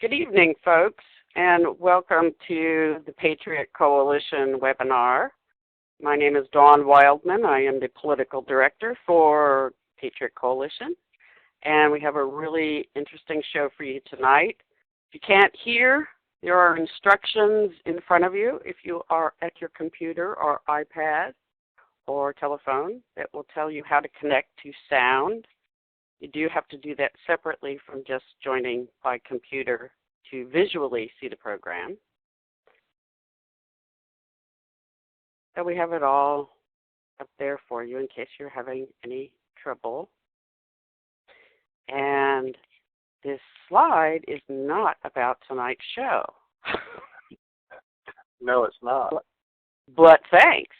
Good evening, folks, and welcome to the Patriot Coalition webinar. My name is Dawn Wildman. I am the Political Director for Patriot Coalition, and we have a really interesting show for you tonight. If you can't hear, there are instructions in front of you if you are at your computer or iPad or telephone that will tell you how to connect to sound. You do have to do that separately from just joining by computer to visually see the program. So we have it all up there for you in case you're having any trouble. And this slide is not about tonight's show. No, it's not. But thanks.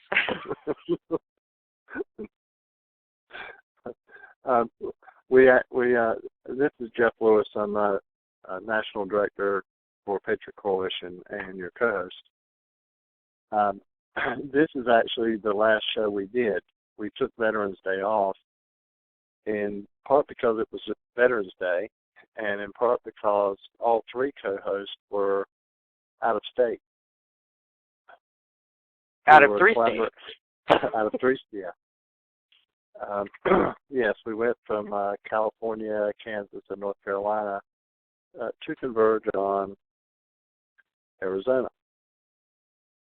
This is Jeff Lewis. I'm the National Director for Patriot Coalition and your co-host. This is actually the last show we did. We took Veterans Day off, in part because it was Veterans Day, and in part because all three co-hosts were out of state. Out of three states? Out of three, yeah. Yes, we went from California, Kansas, and North Carolina to converge on Arizona.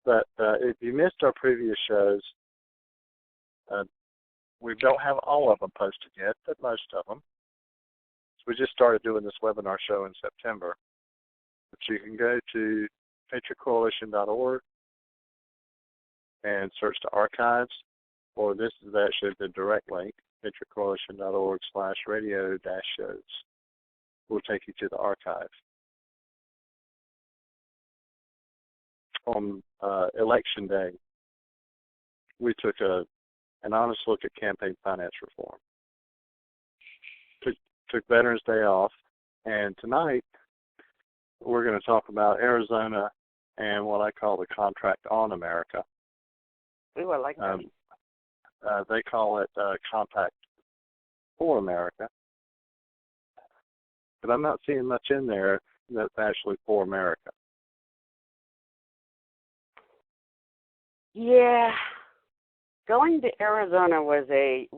But if you missed our previous shows, we don't have all of them posted yet, but most of them. So we just started doing this webinar show in September. But you can go to patriotcoalition.org and search the archives, or this is actually the direct link, patriotcoalition.org/radio-shows. Will take you to the archive. On Election Day, we took an honest look at campaign finance reform. Took Veterans Day off, and tonight we're going to talk about Arizona and what I call the contract on America. Ooh, I like that. They call it Compact for America. But I'm not seeing much in there that's actually for America. Yeah, going to Arizona was a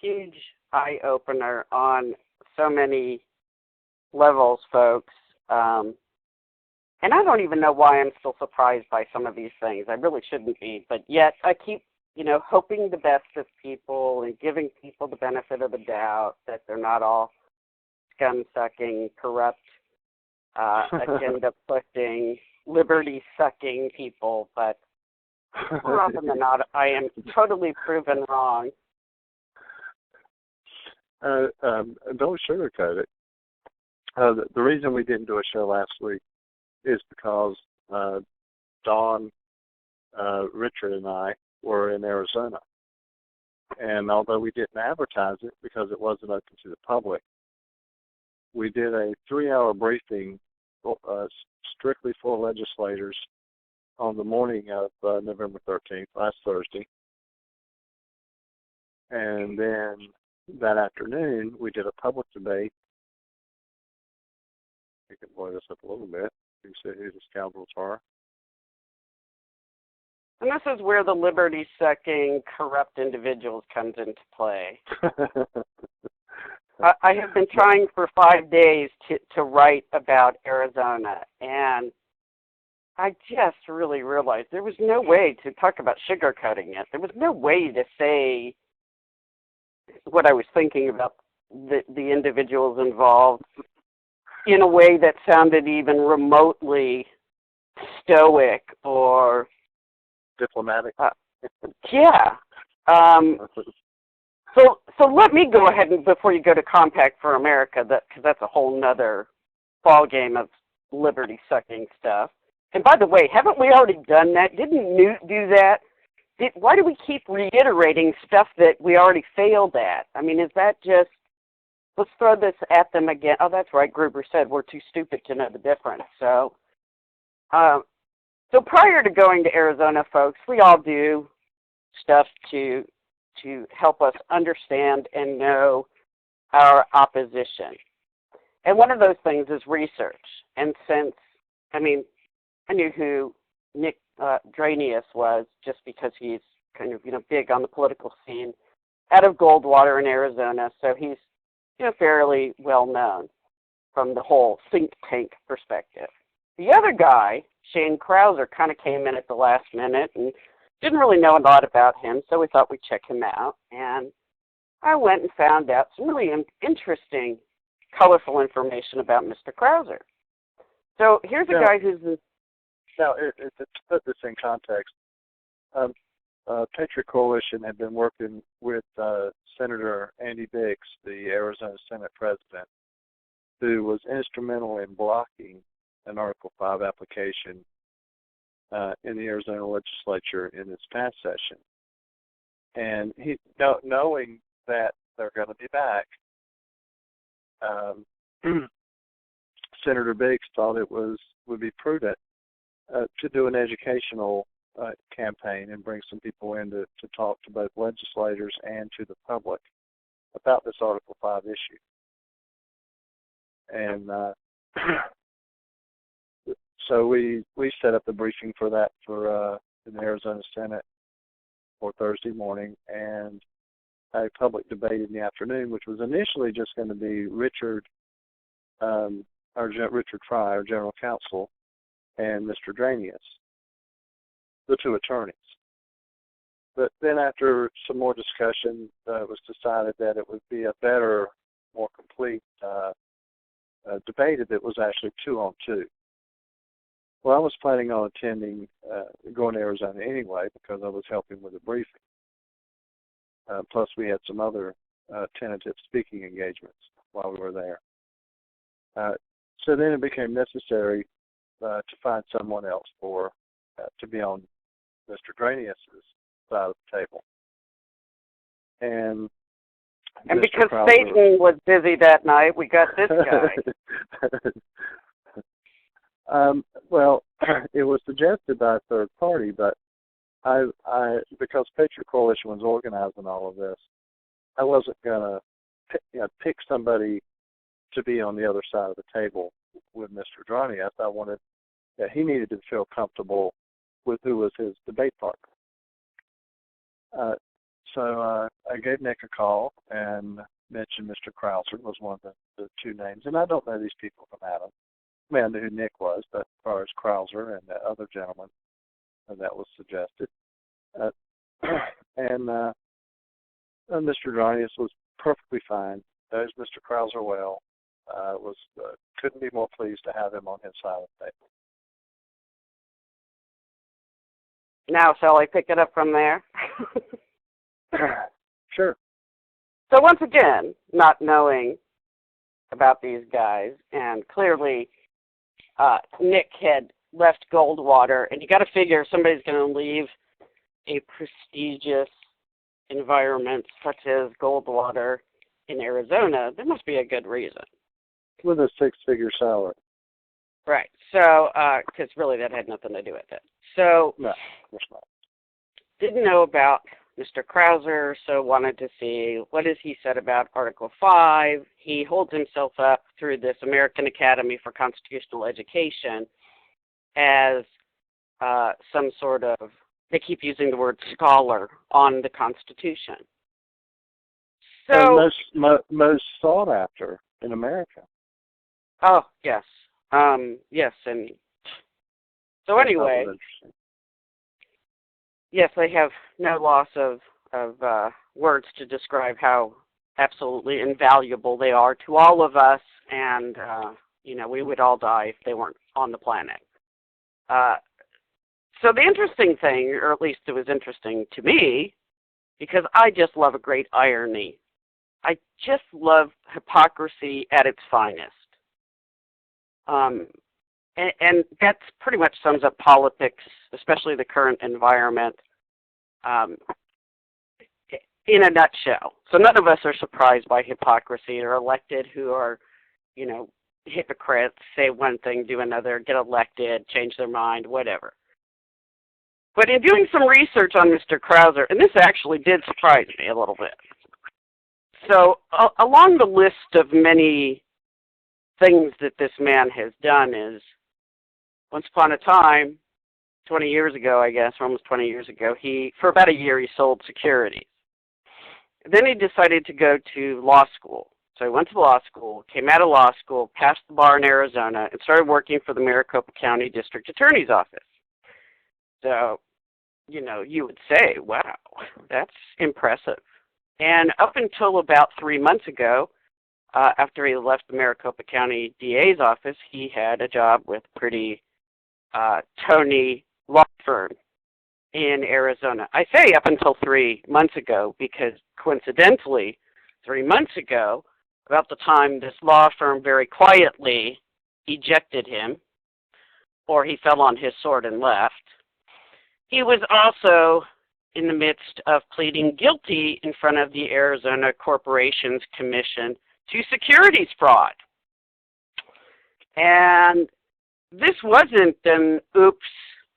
huge eye opener on so many levels, folks. And I don't even know why I'm still surprised by some of these things. I really shouldn't be, but yet I keep, hoping the best of people and giving people the benefit of the doubt that they're not all scum-sucking, corrupt, agenda-pushing, liberty-sucking people, but more often than not, I am totally proven wrong. Don't sugarcoat it. The reason we didn't do a show last week is because Dawn, Richard, and I were in Arizona. And although we didn't advertise it because it wasn't open to the public, we did a 3-hour briefing strictly for legislators on the morning of November 13th, last Thursday. And then that afternoon, we did a public debate. I can blow this up a little bit. You can see who the scoundrels are. And this is where the liberty-sucking, corrupt individuals comes into play. I have been trying for 5 days to write about Arizona, and I just really realized there was no way to talk about sugarcoating it. There was no way to say what I was thinking about the individuals involved in a way that sounded even remotely stoic or diplomatic. Yeah. So let me go ahead and before you go to Compact for America, because that's a whole nother ballgame of liberty-sucking stuff. And by the way, haven't we already done that? Didn't Newt do that? Why do we keep reiterating stuff that we already failed at? I mean, is that just, let's throw this at them again. Oh, that's right, Gruber said we're too stupid to know the difference. So prior to going to Arizona, folks, we all do stuff to help us understand and know our opposition. And one of those things is research. And since, I mean, I knew who Nick Dranius was just because he's kind of, big on the political scene out of Goldwater in Arizona. So he's, fairly well known from the whole think tank perspective. The other guy, Shane Krauser, kind of came in at the last minute and didn't really know a lot about him, so we thought we'd check him out. And I went and found out some really interesting, colorful information about Mr. Krauser. So here's a guy who's... Now, to put this in context, Patriot Coalition had been working with Senator Andy Biggs, the Arizona Senate president, who was instrumental in blocking an Article 5 application in the Arizona legislature in its past session. And he, knowing that they're going to be back, Senator Biggs thought it would be prudent to do an educational campaign and bring some people in to talk to both legislators and to the public about this Article 5 issue. And so we set up the briefing for that in the Arizona Senate for Thursday morning, and a public debate in the afternoon, which was initially just going to be Richard Fry, our general counsel, and Mr. Dranius, the two attorneys. But then after some more discussion, it was decided that it would be a better, more complete debate if it was actually 2-on-2. Well, I was planning on attending, going to Arizona anyway because I was helping with the briefing. Plus, we had some other tentative speaking engagements while we were there. So then it became necessary to find someone else to be on Mr. Dranius' side of the table. And because Krauser, Satan was busy that night, we got this guy. Well, it was suggested by a third party, but I because Patriot Coalition was organizing all of this, I wasn't going to pick somebody to be on the other side of the table with Mr. Dranius. I wanted that he needed to feel comfortable with who was his debate partner. So I gave Nick a call and mentioned Mr. Krauser was one of the two names. And I don't know these people from Adam. I mean, I knew who Nick was, but as far as Krauser and the other gentleman that was suggested. And Mr. Dranius was perfectly fine. Knows Mr. Krauser well. Couldn't be more pleased to have him on his side of the table. Now, shall I pick it up from there? Sure. So once again, not knowing about these guys, and clearly Nick had left Goldwater, and you got to figure if somebody's going to leave a prestigious environment such as Goldwater in Arizona, there must be a good reason. With a six-figure salary. Right. So, because really that had nothing to do with it. So, no, of course not. Didn't know about Mr. Krauser, so wanted to see what has he said about Article 5. He holds himself up through this American Academy for Constitutional Education as some sort of, they keep using the word scholar on the Constitution. So most sought after in America. Oh, yes. Yes, and so anyway, yes, I have no loss of words to describe how absolutely invaluable they are to all of us, and, we would all die if they weren't on the planet. So the interesting thing, or at least it was interesting to me, because I just love a great irony. I just love hypocrisy at its finest. And that pretty much sums up politics, especially the current environment, in a nutshell. So none of us are surprised by hypocrisy or elected who are, hypocrites, say one thing, do another, get elected, change their mind, whatever. But in doing some research on Mr. Krauser, and this actually did surprise me a little bit. So along the list of many things that this man has done is, once upon a time, 20 years ago, I guess, or almost 20 years ago, for about a year, he sold securities. Then he decided to go to law school. So he went to law school, came out of law school, passed the bar in Arizona, and started working for the Maricopa County District Attorney's Office. So, you would say, wow, that's impressive. And up until about 3 months ago, after he left the Maricopa County DA's office, he had a job with a pretty Tony law firm in Arizona. I say up until 3 months ago because coincidentally, 3 months ago, about the time this law firm very quietly ejected him, or he fell on his sword and left, he was also in the midst of pleading guilty in front of the Arizona Corporations Commission to securities fraud. And this wasn't an oops,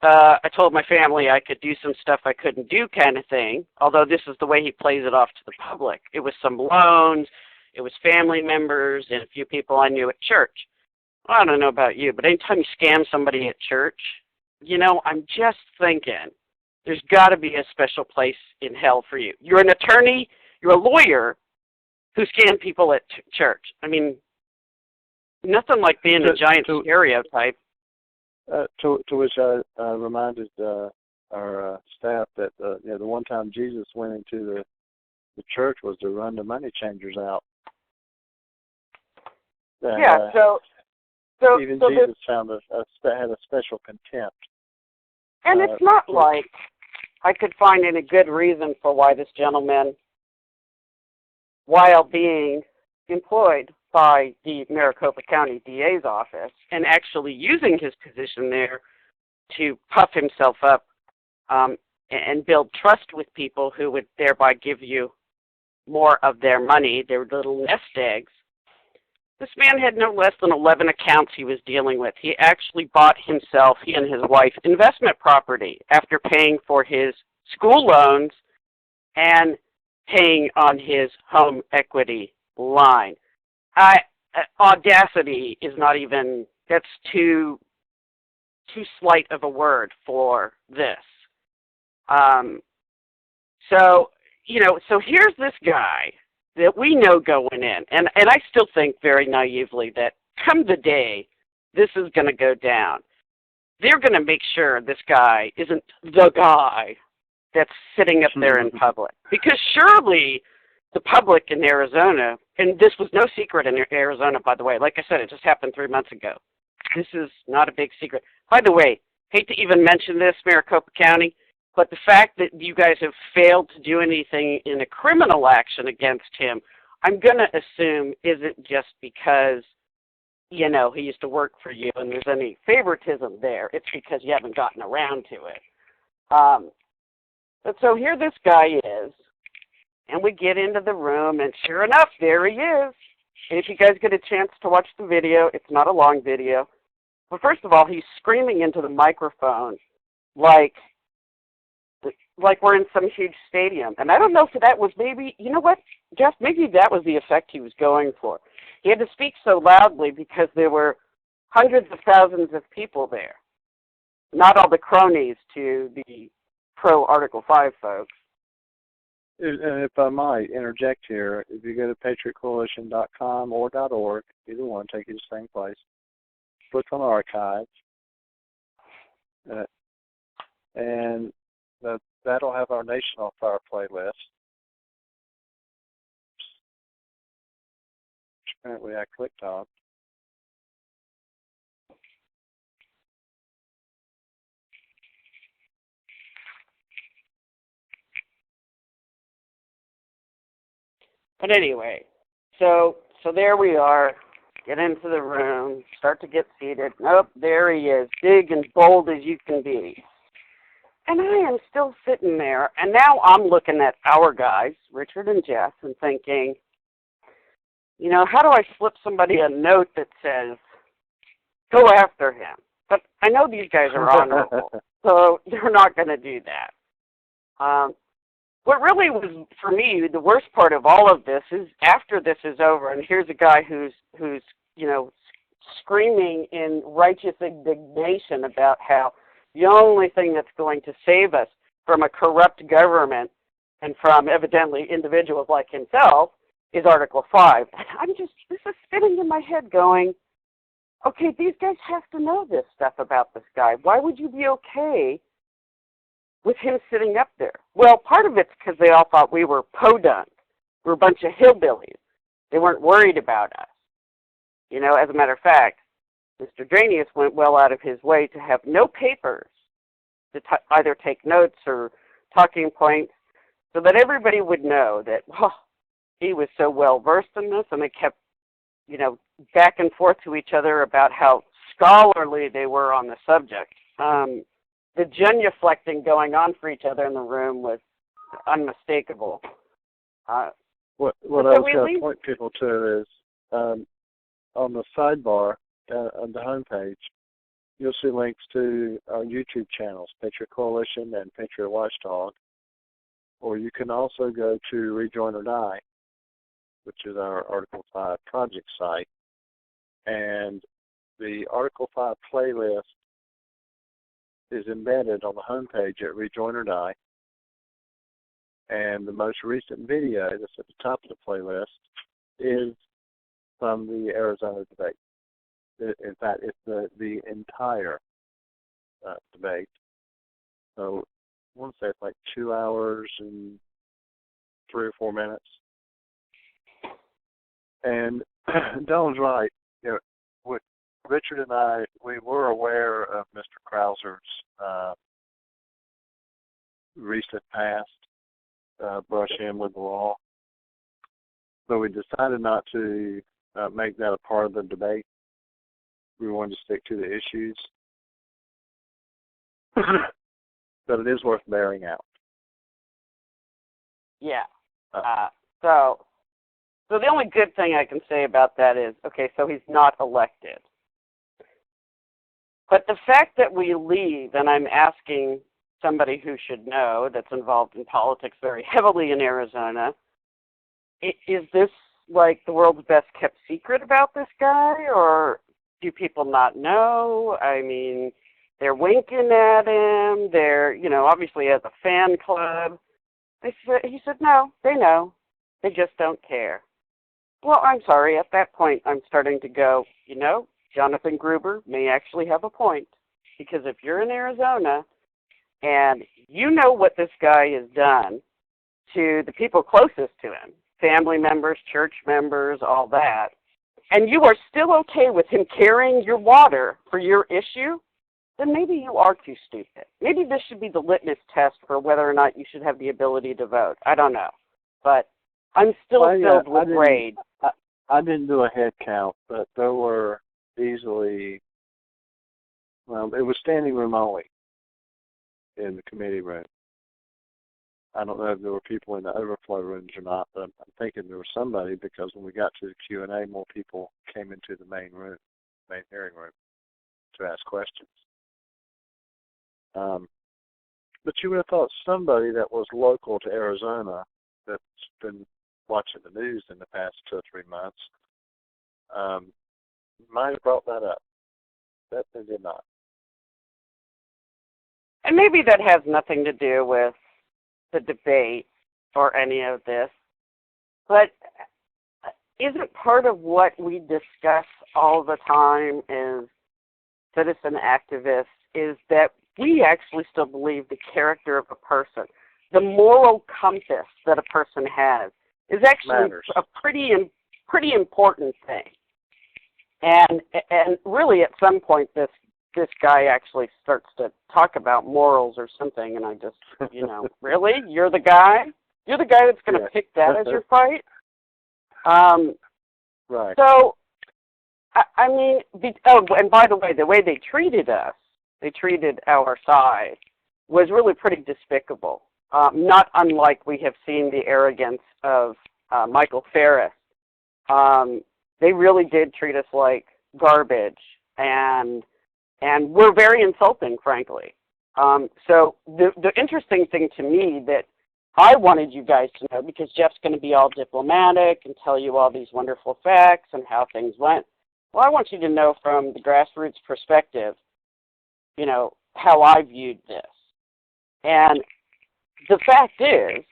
I told my family I could do some stuff I couldn't do kind of thing, although this is the way he plays it off to the public. It was some loans, it was family members, and a few people I knew at church. Well, I don't know about you, but anytime you scam somebody at church, I'm just thinking there's got to be a special place in hell for you. You're an attorney, you're a lawyer who scam people at church. I mean, nothing like being a giant stereotype. To which I reminded our staff that the one time Jesus went into the church was to run the money changers out. And, so even so Jesus found had a special contempt. And it's not like I could find any good reason for why this gentleman, while being employed by the Maricopa County DA's office and actually using his position there to puff himself up and build trust with people who would thereby give you more of their money, their little nest eggs. This man had no less than 11 accounts he was dealing with. He actually bought himself, he and his wife, investment property after paying for his school loans and paying on his home equity line. Audacity is not even, that's too slight of a word for this. So here's this guy that we know going in, and I still think very naively that come the day this is going to go down, they're going to make sure this guy isn't the guy that's sitting up there in public. Because surely the public in Arizona, and this was no secret in Arizona, by the way. Like I said, it just happened 3 months ago. This is not a big secret. By the way, hate to even mention this, Maricopa County, but the fact that you guys have failed to do anything in a criminal action against him, I'm going to assume isn't just because, he used to work for you and there's any favoritism there. It's because you haven't gotten around to it. But so here this guy is, and we get into the room, and sure enough, there he is. And if you guys get a chance to watch the video, it's not a long video. But first of all, he's screaming into the microphone like we're in some huge stadium. And I don't know if that was maybe, you know what, Jeff, maybe that was the effect he was going for. He had to speak so loudly because there were hundreds of thousands of people there. Not all the cronies to the pro-Article 5 folks. And if I might interject here, if you go to patriotcoalition.com or .org, either one, take you to the same place, click on archives, and that'll have our Nation on Fire playlist. Which apparently I clicked on. But anyway, so there we are. Get into the room, start to get seated. Nope, there he is, big and bold as you can be. And I am still sitting there, and now I'm looking at our guys, Richard and Jeff, and thinking, how do I slip somebody a note that says, go after him? But I know these guys are honorable, so they're not going to do that. What really was, for me, the worst part of all of this is after this is over, and here's a guy who's screaming in righteous indignation about how the only thing that's going to save us from a corrupt government and from evidently individuals like himself is Article 5. And this is spinning in my head going, okay, these guys have to know this stuff about this guy. Why would you be okay with him sitting up there? Well, part of it's because they all thought we were podunk. We were a bunch of hillbillies. They weren't worried about us. You know, as a matter of fact, Mr. Dranius went well out of his way to have no papers to either take notes or talking points so that everybody would know that, well, he was so well versed in this, and they kept, you know, back and forth to each other about how scholarly they were on the subject. The genuflecting going on for each other in the room was unmistakable. What I was going to point people to is on the sidebar on the homepage, you'll see links to our YouTube channels, Patriot Coalition and Patriot Watchdog. Or you can also go to Rejoin or Die, which is our Article 5 project site. And the Article 5 playlist is embedded on the homepage at Rejoin or Die. And the most recent video that's at the top of the playlist is from the Arizona debate. In fact, it's the entire debate. So I want to say it's like 2 hours and 3 or 4 minutes. And Don's right. You know, with Richard and I, we were aware of Mr. Krauser's recent past, brush him with the law. So we decided not to make that a part of the debate. We wanted to stick to the issues. But it is worth bearing out. Yeah. So the only good thing I can say about that is, okay, so he's not elected. But the fact that we leave, and I'm asking somebody who should know that's involved in politics very heavily in Arizona, is this like the world's best kept secret about this guy, or do people not know? I mean, they're winking at him. They're, you know, obviously as a fan club. He said, no, they know. They just don't care. Well, I'm sorry. At that point, I'm starting to go, you know, Jonathan Gruber may actually have a point. Because if you're in Arizona and you know what this guy has done to the people closest to him, family members, church members, all that, and you are still okay with him carrying your water for your issue, then maybe you are too stupid. Maybe this should be the litmus test for whether or not you should have the ability to vote. I don't know. But I'm still filled with rage. I didn't do a head count, but there were easily, well, it was standing room only in the committee room. I don't know if there were people in the overflow rooms or not, but I'm thinking there was somebody, because when we got to the Q&A, more people came into the main hearing room to ask questions. But you would have thought somebody that was local to Arizona, that's been watching the news in the past 2 or 3 months, might have brought that up. That they did not. And maybe that has nothing to do with the debate or any of this, but isn't part of what we discuss all the time as citizen activists is that we actually still believe the character of a person, the moral compass that a person has, is actually matters. A pretty important thing. And really, at some point, this guy actually starts to talk about morals or something, and I just, you know, really? You're the guy? You're the guy that's going to pick that as your fight? Right. So, I mean, and by the way they treated us, they treated our side, was really pretty despicable. Not unlike we have seen the arrogance of Michael Ferris. They really did treat us like garbage, and we're very insulting, frankly. So the interesting thing to me that I wanted you guys to know, because Jeff's going to be all diplomatic and tell you all these wonderful facts and how things went, Well, I want you to know from the grassroots perspective, how I viewed this. And the fact is,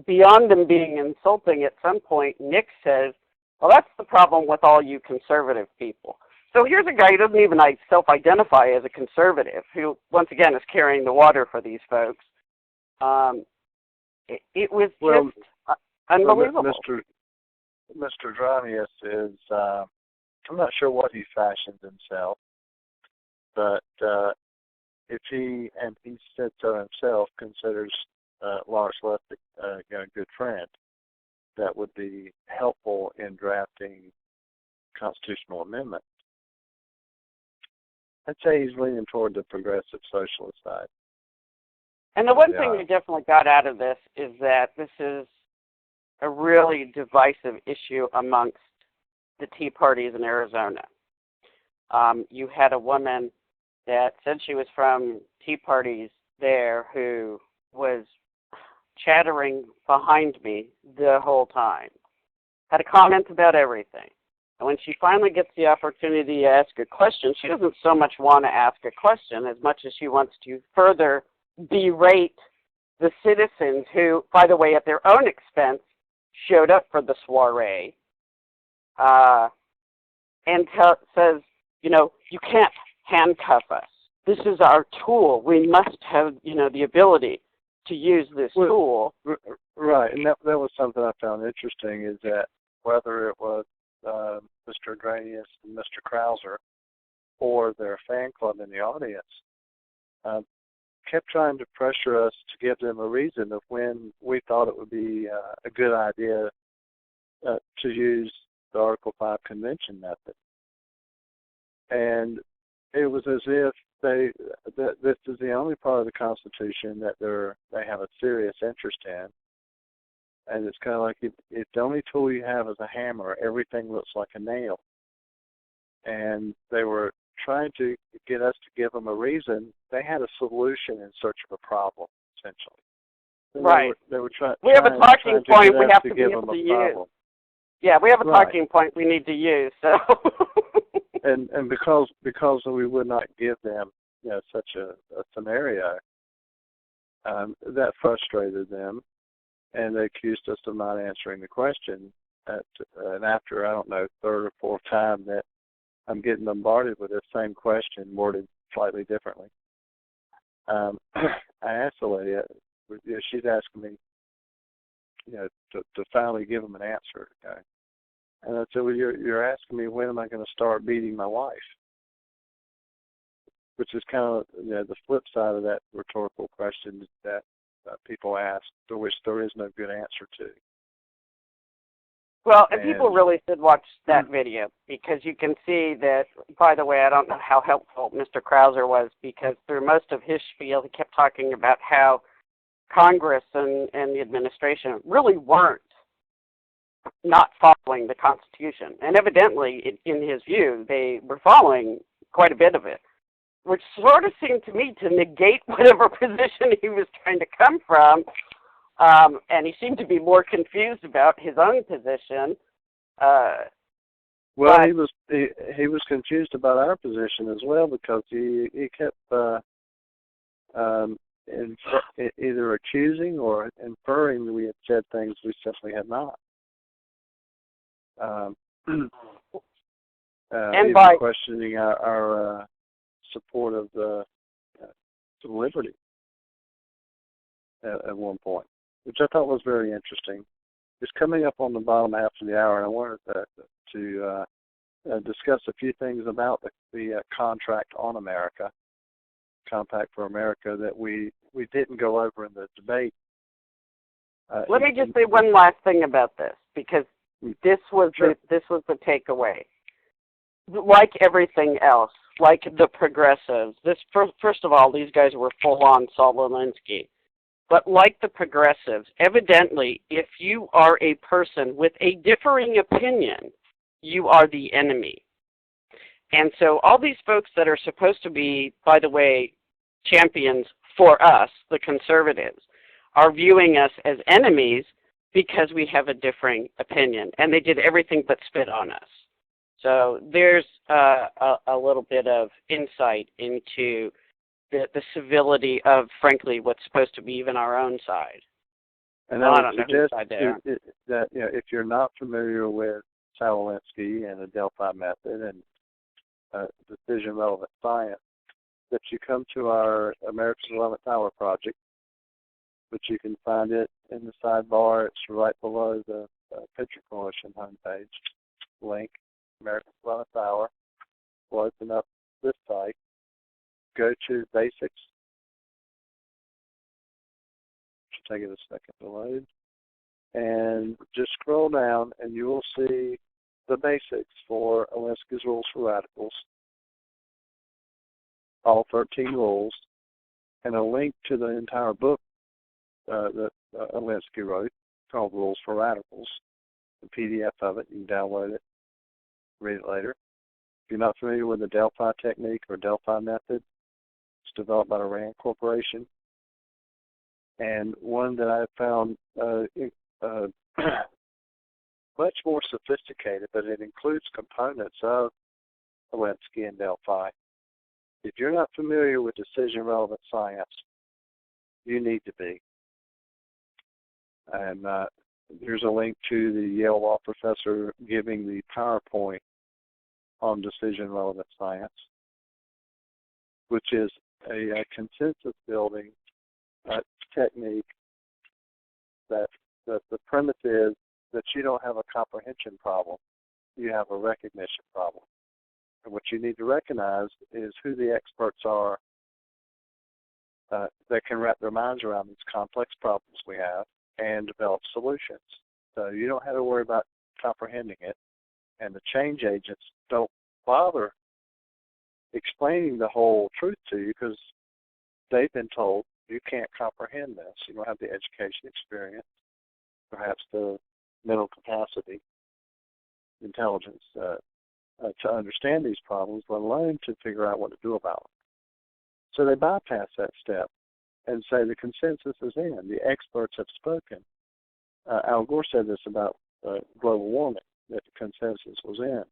beyond them being insulting, at some point, Nick says, well, that's the problem with all you conservative people. So here's a guy who doesn't even self-identify as a conservative, who, once again, is carrying the water for these folks. It was just unbelievable. Mr. Dronius is, I'm not sure what he fashioned himself, but if he said so himself, considers Lars Lefty a good friend, that would be helpful in drafting constitutional amendment. I'd say he's leaning toward the progressive socialist side. And the one thing we definitely got out of this is that this is a really divisive issue amongst the Tea Parties in Arizona. You had a woman that said she was from Tea Parties there who was chattering behind me the whole time, had a comment about everything. And when she finally gets the opportunity to ask a question, she doesn't so much want to ask a question as much as she wants to further berate the citizens who, by the way, at their own expense, showed up for the soiree, and says, you can't handcuff us. This is our tool. We must have, the ability to use this tool. Right, and that was something I found interesting, is that whether it was Mr. Granius and Mr. Krauser or their fan club in the audience, kept trying to pressure us to give them a reason of when we thought it would be a good idea to use the Article 5 convention method. And it was as if this is the only part of the Constitution that they have a serious interest in. And it's kind of like if the only tool you have is a hammer, everything looks like a nail. And they were trying to get us to give them a reason. They had a solution in search of a problem, essentially. And right. They were trying. We have a talking point we have to be able to use. Yeah, we have a right. talking point we need to use. So. and because we would not give them such a scenario, that frustrated them, and they accused us of not answering the question. And after, I don't know, third or fourth time that I'm getting bombarded with this same question worded slightly differently, I asked the lady, she's asking me, to finally give them an answer. Okay? And I said, well, you're asking me when am I going to start beating my wife? Which is kind of the flip side of that rhetorical question that people ask, to which there is no good answer to. Well, and people really should watch that video, because you can see that, by the way, I don't know how helpful Mr. Krauser was, because through most of his spiel, he kept talking about how Congress and the administration really weren't not following the Constitution. And evidently, in his view, they were following quite a bit of it, which sort of seemed to me to negate whatever position he was trying to come from. And he seemed to be more confused about his own position. Well, he was confused about our position as well, because he kept either accusing or inferring that we had said things we simply had not. And by questioning our support of the liberty at one point, which I thought was very interesting. It's coming up on the bottom half of the hour, and I wanted to discuss a few things about the Contract on America, Compact for America, that we didn't go over in the debate. Let me just say one last thing about this, because this was the takeaway. Like everything else, like the progressives, first of all, these guys were full-on Saul Alinsky. But like the progressives, evidently, if you are a person with a differing opinion, you are the enemy. And so all these folks that are supposed to be, by the way, champions for us, the conservatives, are viewing us as enemies because we have a differing opinion. And they did everything but spit on us. So there's a little bit of insight into the civility of, frankly, what's supposed to be even our own side. And Well, I I don't know whose would side they are. suggest that if you're not familiar with Sawolinsky and the Delphi method and decision-relevant science, that you come to our America's 11th Hour project, which you can find it in the sidebar. It's right below the Patriot Coalition homepage link, America's 11th Hour. We'll open up this site, go to Basics. Should take it a second to load. And just scroll down and you will see the basics for Alinsky's Rules for Radicals, all 13 rules, and a link to the entire book that Alinsky wrote called Rules for Radicals, the PDF of it. You can download it, read it later. If you're not familiar with the Delphi technique or Delphi method, it's developed by the RAND Corporation. And one that I found much more sophisticated, but it includes components of Alinsky and Delphi. If you're not familiar with decision-relevant science, you need to be. And there's a link to the Yale Law professor giving the PowerPoint on decision-relevant science, which is a consensus-building technique that the premise is that you don't have a comprehension problem, you have a recognition problem. And what you need to recognize is who the experts are that can wrap their minds around these complex problems we have and develop solutions. So you don't have to worry about comprehending it, and the change agents don't bother explaining the whole truth to you because they've been told you can't comprehend this. You don't have the education experience, perhaps the mental capacity, intelligence to understand these problems, let alone to figure out what to do about them. So they bypass that step and say the consensus is in. The experts have spoken. Al Gore said this about global warming, that the consensus was in.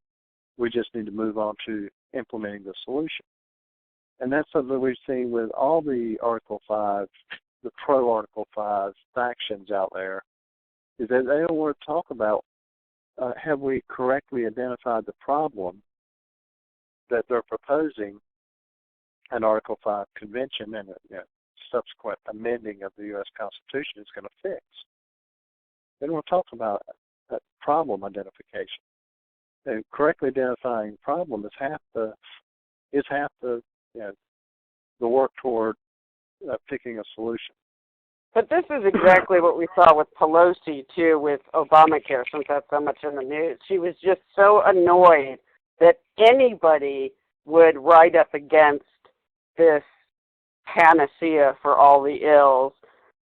We just need to move on to implementing the solution. And that's something we've seen with all the Article 5, the pro-Article 5 factions out there, is that they don't want to talk about have we correctly identified the problem that they're proposing an Article 5 convention and a subsequent amending of the U.S. Constitution is going to fix. They don't want to talk about problem identification. And correctly identifying the problem is half the work toward picking a solution. But this is exactly what we saw with Pelosi, too, with Obamacare, since that's so much in the news. She was just so annoyed that anybody would write up against this panacea for all the ills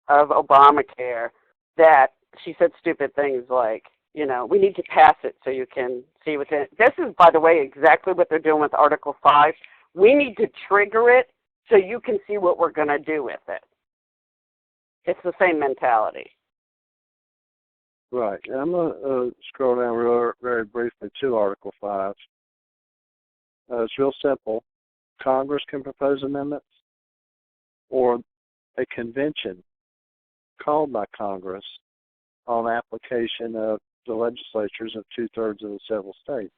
of Obamacare that she said stupid things like, we need to pass it so you can see what's in it. This is, by the way, exactly what they're doing with Article 5. We need to trigger it so you can see what we're going to do with it. It's the same mentality. Right. I'm going to scroll down very briefly to Article 5. It's real simple. Congress can propose amendments, or a convention called by Congress on application of the legislatures of 2/3 of the several states.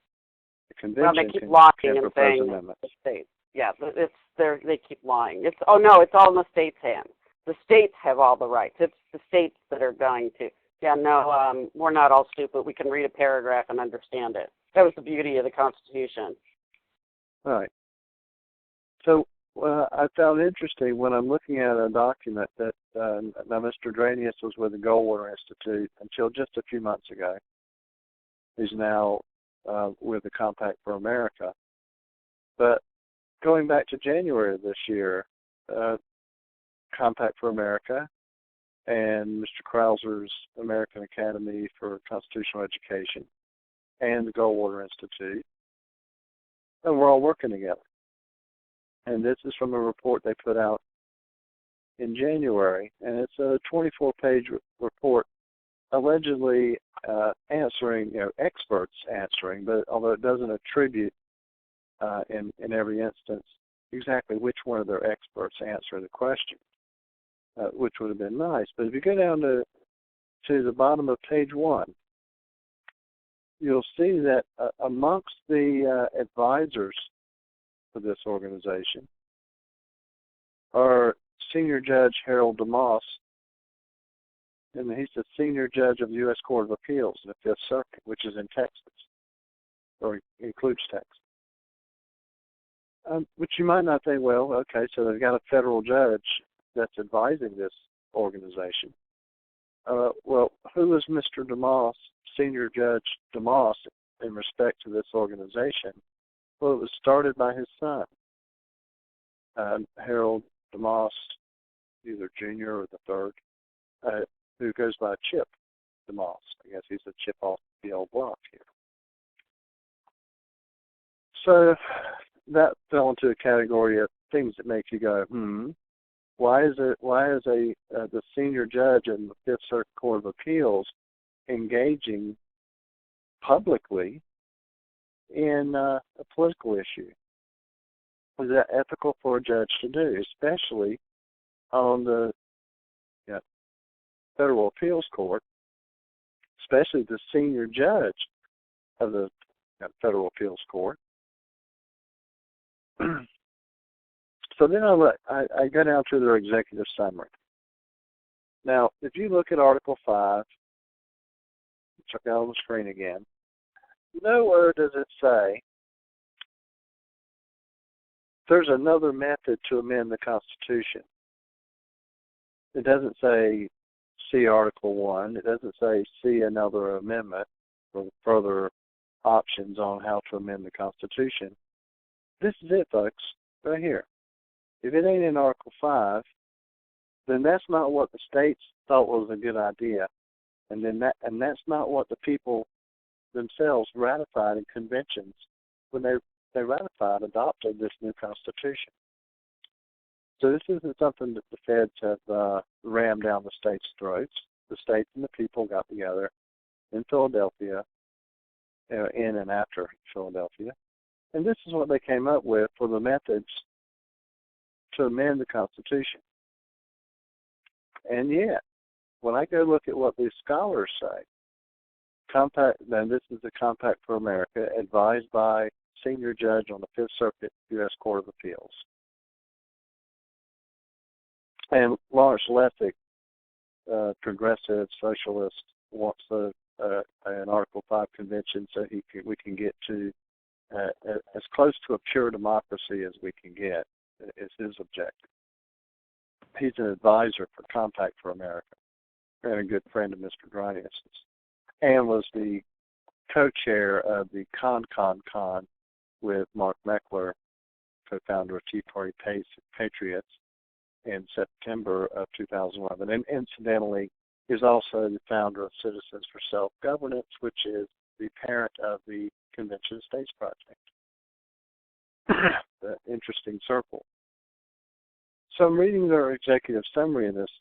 The convention they keep lying can and propose saying amendments. the states. Yeah, they keep lying. It's it's all in the states' hands. The states have all the rights. It's the states that are going to. Yeah, no, we're not all stupid. We can read a paragraph and understand it. That was the beauty of the Constitution. Right. So I found interesting when I'm looking at a document that now Mr. Dranius was with the Goldwater Institute until just a few months ago. He's now with the Compact for America. But going back to January of this year, Compact for America and Mr. Krauser's American Academy for Constitutional Education and the Goldwater Institute, and we're all working together. And this is from a report they put out in January, and it's a 24-page report allegedly answering, experts answering, but although it doesn't attribute in every instance exactly which one of their experts answered the question, which would have been nice. But if you go down to the bottom of page 1, you'll see that amongst the advisors for this organization are Senior Judge Harold DeMoss, and he's the Senior Judge of the U.S. Court of Appeals in the Fifth Circuit, which is in Texas, or includes Texas. Which you might not think, well, okay, so they've got a federal judge that's advising this organization. Well, who is Mr. DeMoss, Senior Judge DeMoss, in respect to this organization? Well, it was started by his son, Harold DeMoss, either Jr. or the third, who goes by Chip DeMoss. I guess he's a chip off the old block here. So that fell into a category of things that make you go, why is the senior judge in the Fifth Circuit Court of Appeals engaging publicly in a political issue? Is that ethical for a judge to do, especially on the Federal Appeals Court, especially the senior judge of the Federal Appeals Court? So then I go down to their executive summary. Now, if you look at Article 5, check out on the screen again, nowhere does it say there's another method to amend the Constitution. It doesn't say see Article 1. It doesn't say see another amendment or further options on how to amend the Constitution. This is it, folks, right here. If it ain't in Article 5, then that's not what the states thought was a good idea, and that's not what the people themselves ratified in conventions when they adopted this new Constitution. So this isn't something that the feds have rammed down the states' throats. The states and the people got together in Philadelphia, in and after Philadelphia, and this is what they came up with for the methods to amend the Constitution. And yet, when I go look at what these scholars say, then this is the Compact for America, advised by Senior Judge on the Fifth Circuit, U.S. Court of Appeals. And Lawrence Leffick, progressive socialist, wants an Article 5 convention so we can get to as close to a pure democracy as we can get, is his objective. He's an advisor for Compact for America and a good friend of Mr. Grinius's, and was the co-chair of the Con with Mark Meckler, co-founder of Tea Party Patriots, in September of 2011. And incidentally, is also the founder of Citizens for Self-Governance, which is the parent of the Convention of States Project. The interesting circle. So I'm reading their executive summary in this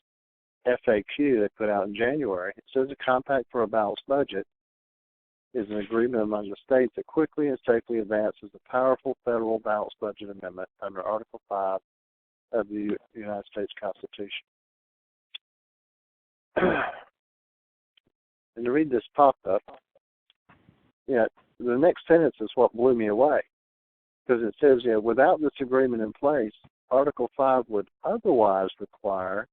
FAQ they put out in January. It says a compact for a balanced budget is an agreement among the states that quickly and safely advances a powerful federal balanced budget amendment under Article 5 of the United States Constitution. And to read this pop-up, the next sentence is what blew me away, because it says, without this agreement in place, Article 5 would otherwise require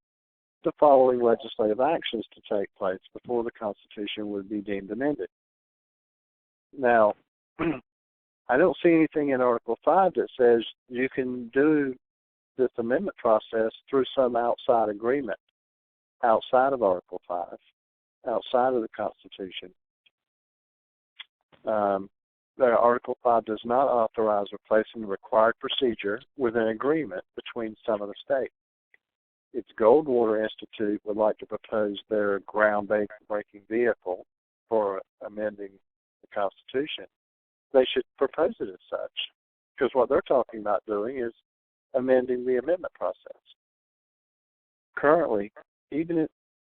the following legislative actions to take place before the Constitution would be deemed amended. Now, I don't see anything in Article 5 that says you can do this amendment process through some outside agreement, outside of Article 5, outside of the Constitution. Article 5 does not authorize replacing the required procedure with an agreement between some of the states. If Goldwater Institute would like to propose their ground-breaking vehicle for amending the Constitution, they should propose it as such, because what they're talking about doing is amending the amendment process. Currently, even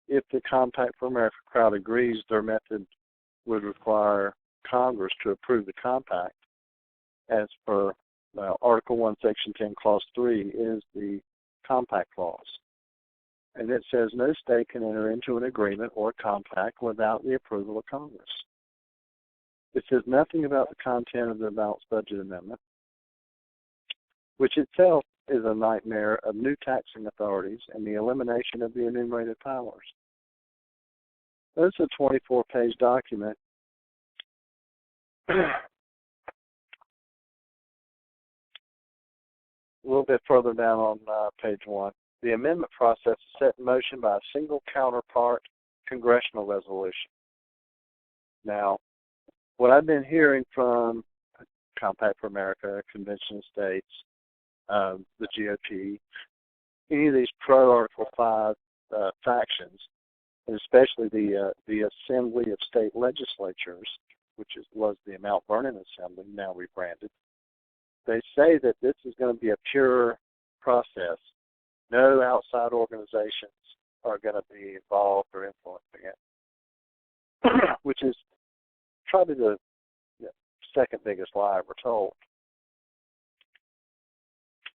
if the Compact for America crowd agrees their method would require Congress to approve the compact, as per Article 1, Section 10, Clause 3 is the compact clause. And it says no state can enter into an agreement or compact without the approval of Congress. It says nothing about the content of the Balanced Budget Amendment, which itself is a nightmare of new taxing authorities and the elimination of the enumerated powers. This is a 24-page document. A little bit further down on page 1. The amendment process is set in motion by a single counterpart congressional resolution. Now, what I've been hearing from Compact for America, Convention of States, the GOP, any of these pro-Article 5 factions, and especially the Assembly of State Legislatures, which was the Mount Vernon Assembly, now rebranded, they say that this is going to be a pure process. No outside organizations are going to be involved or influencing it, which is probably the second biggest lie we're told.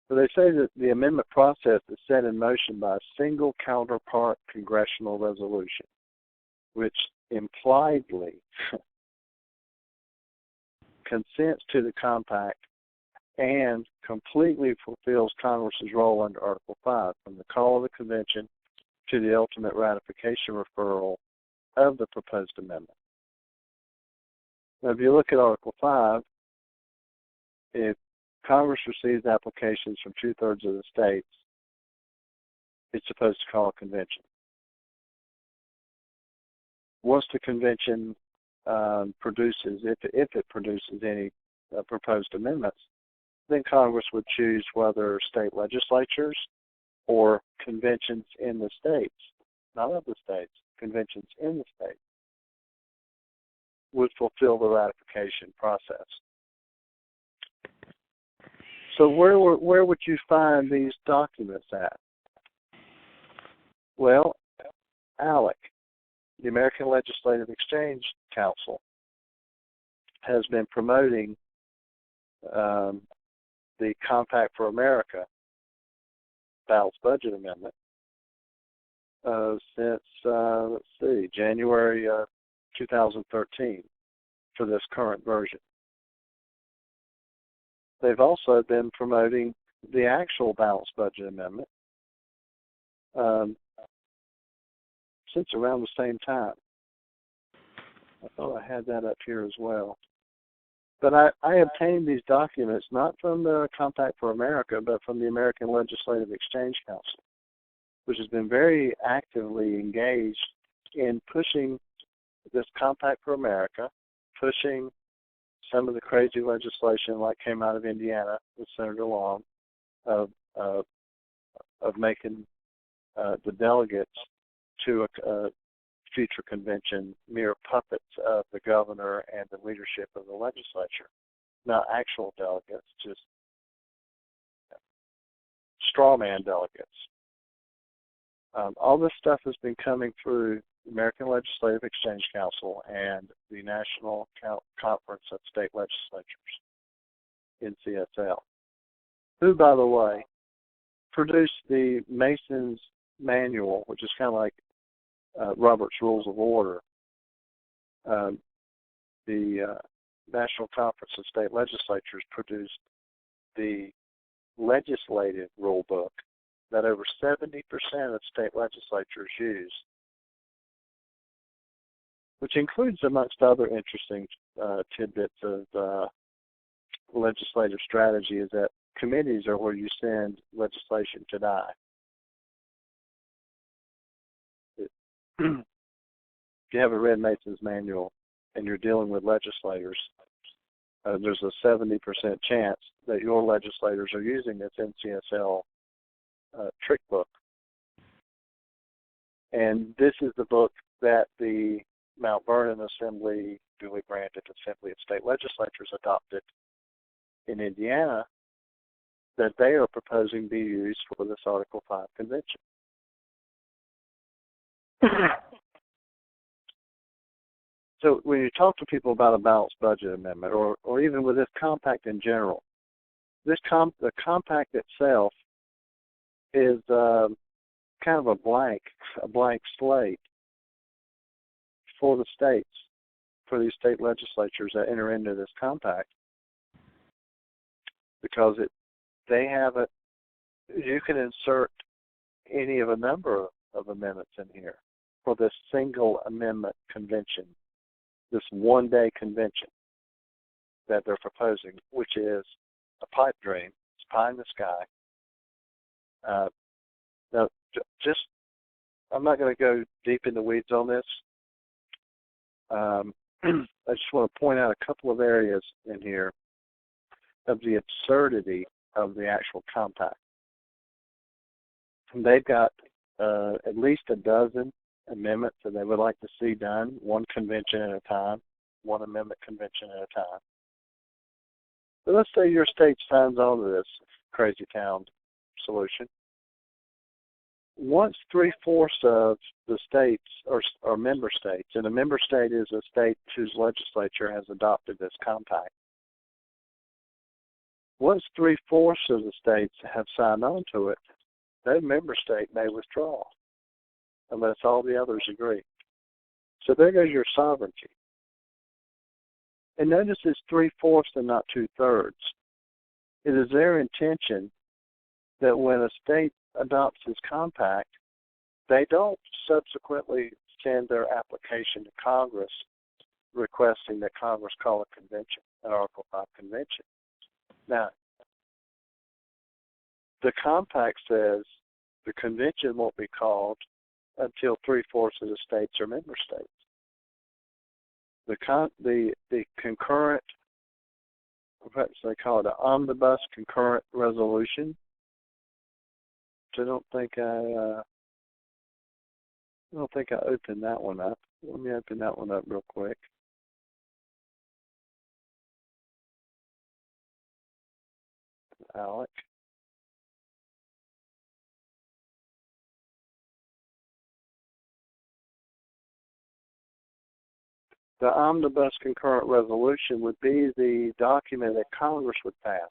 So they say that the amendment process is set in motion by a single counterpart congressional resolution, which impliedly consents to the compact and completely fulfills Congress's role under Article 5, from the call of the convention to the ultimate ratification referral of the proposed amendment. Now, if you look at Article 5, if Congress receives applications from 2/3 of the states, it's supposed to call a convention. Once the convention produces, if it produces any proposed amendments, then Congress would choose whether state legislatures or conventions in the states, not of the states, conventions in the states, would fulfill the ratification process. So where would you find these documents at? Well, ALEC, the American Legislative Exchange Council, has been promoting the Compact for America Balanced Budget Amendment since, January 2013 for this current version. They've also been promoting the actual Balanced Budget Amendment since around the same time. I thought I had that up here as well. But I obtained these documents not from the Compact for America, but from the American Legislative Exchange Council, which has been very actively engaged in pushing this Compact for America, pushing some of the crazy legislation like came out of Indiana with Senator Long of making the delegates to a future convention mere puppets of the governor and the leadership of the legislature, not actual delegates, just straw man delegates. All this stuff has been coming through the American Legislative Exchange Council and the National Conference of State Legislatures, NCSL, who, by the way, produced the Mason's Manual, which is kind of like Robert's Rules of Order. The National Conference of State Legislatures produced the legislative rule book that over 70% of state legislatures use, which includes, amongst other interesting tidbits of legislative strategy, is that committees are where you send legislation to die. If you haven't read Mason's Manual and you're dealing with legislators, there's a 70% chance that your legislators are using this NCSL trick book. And this is the book that the Mount Vernon Assembly, duly branded Assembly of State Legislatures, adopted in Indiana, that they are proposing be used for this Article 5 convention. So when you talk to people about a balanced budget amendment, or even with this compact in general, the compact itself is kind of a blank slate for the states, for these state legislatures that enter into this compact, because they have it. You can insert any of a number of amendments in here for this single amendment convention, this one-day convention that they're proposing, which is a pipe dream. It's pie in the sky. Now, I'm not going to go deep in the weeds on this. I just want to point out a couple of areas in here of the absurdity of the actual compact. And they've got at least a dozen amendments that they would like to see done, one convention at a time, one amendment convention at a time. But let's say your state signs on to this crazy town solution. Once 3/4 of the states or member states, and a member state is a state whose legislature has adopted this compact, once 3/4 of the states have signed on to it, that member state may withdraw unless all the others agree. So there goes your sovereignty. And notice it's 3/4 and not 2/3. It is their intention that when a state adopts this compact, they don't subsequently send their application to Congress requesting that Congress call a convention, an Article 5 convention. Now, the compact says the convention won't be called until 3/4 of the states are member states. The concurrent, perhaps they call it an omnibus concurrent resolution. So I don't think I opened that one up. Let me open that one up real quick. Alec. The omnibus concurrent resolution would be the document that Congress would pass.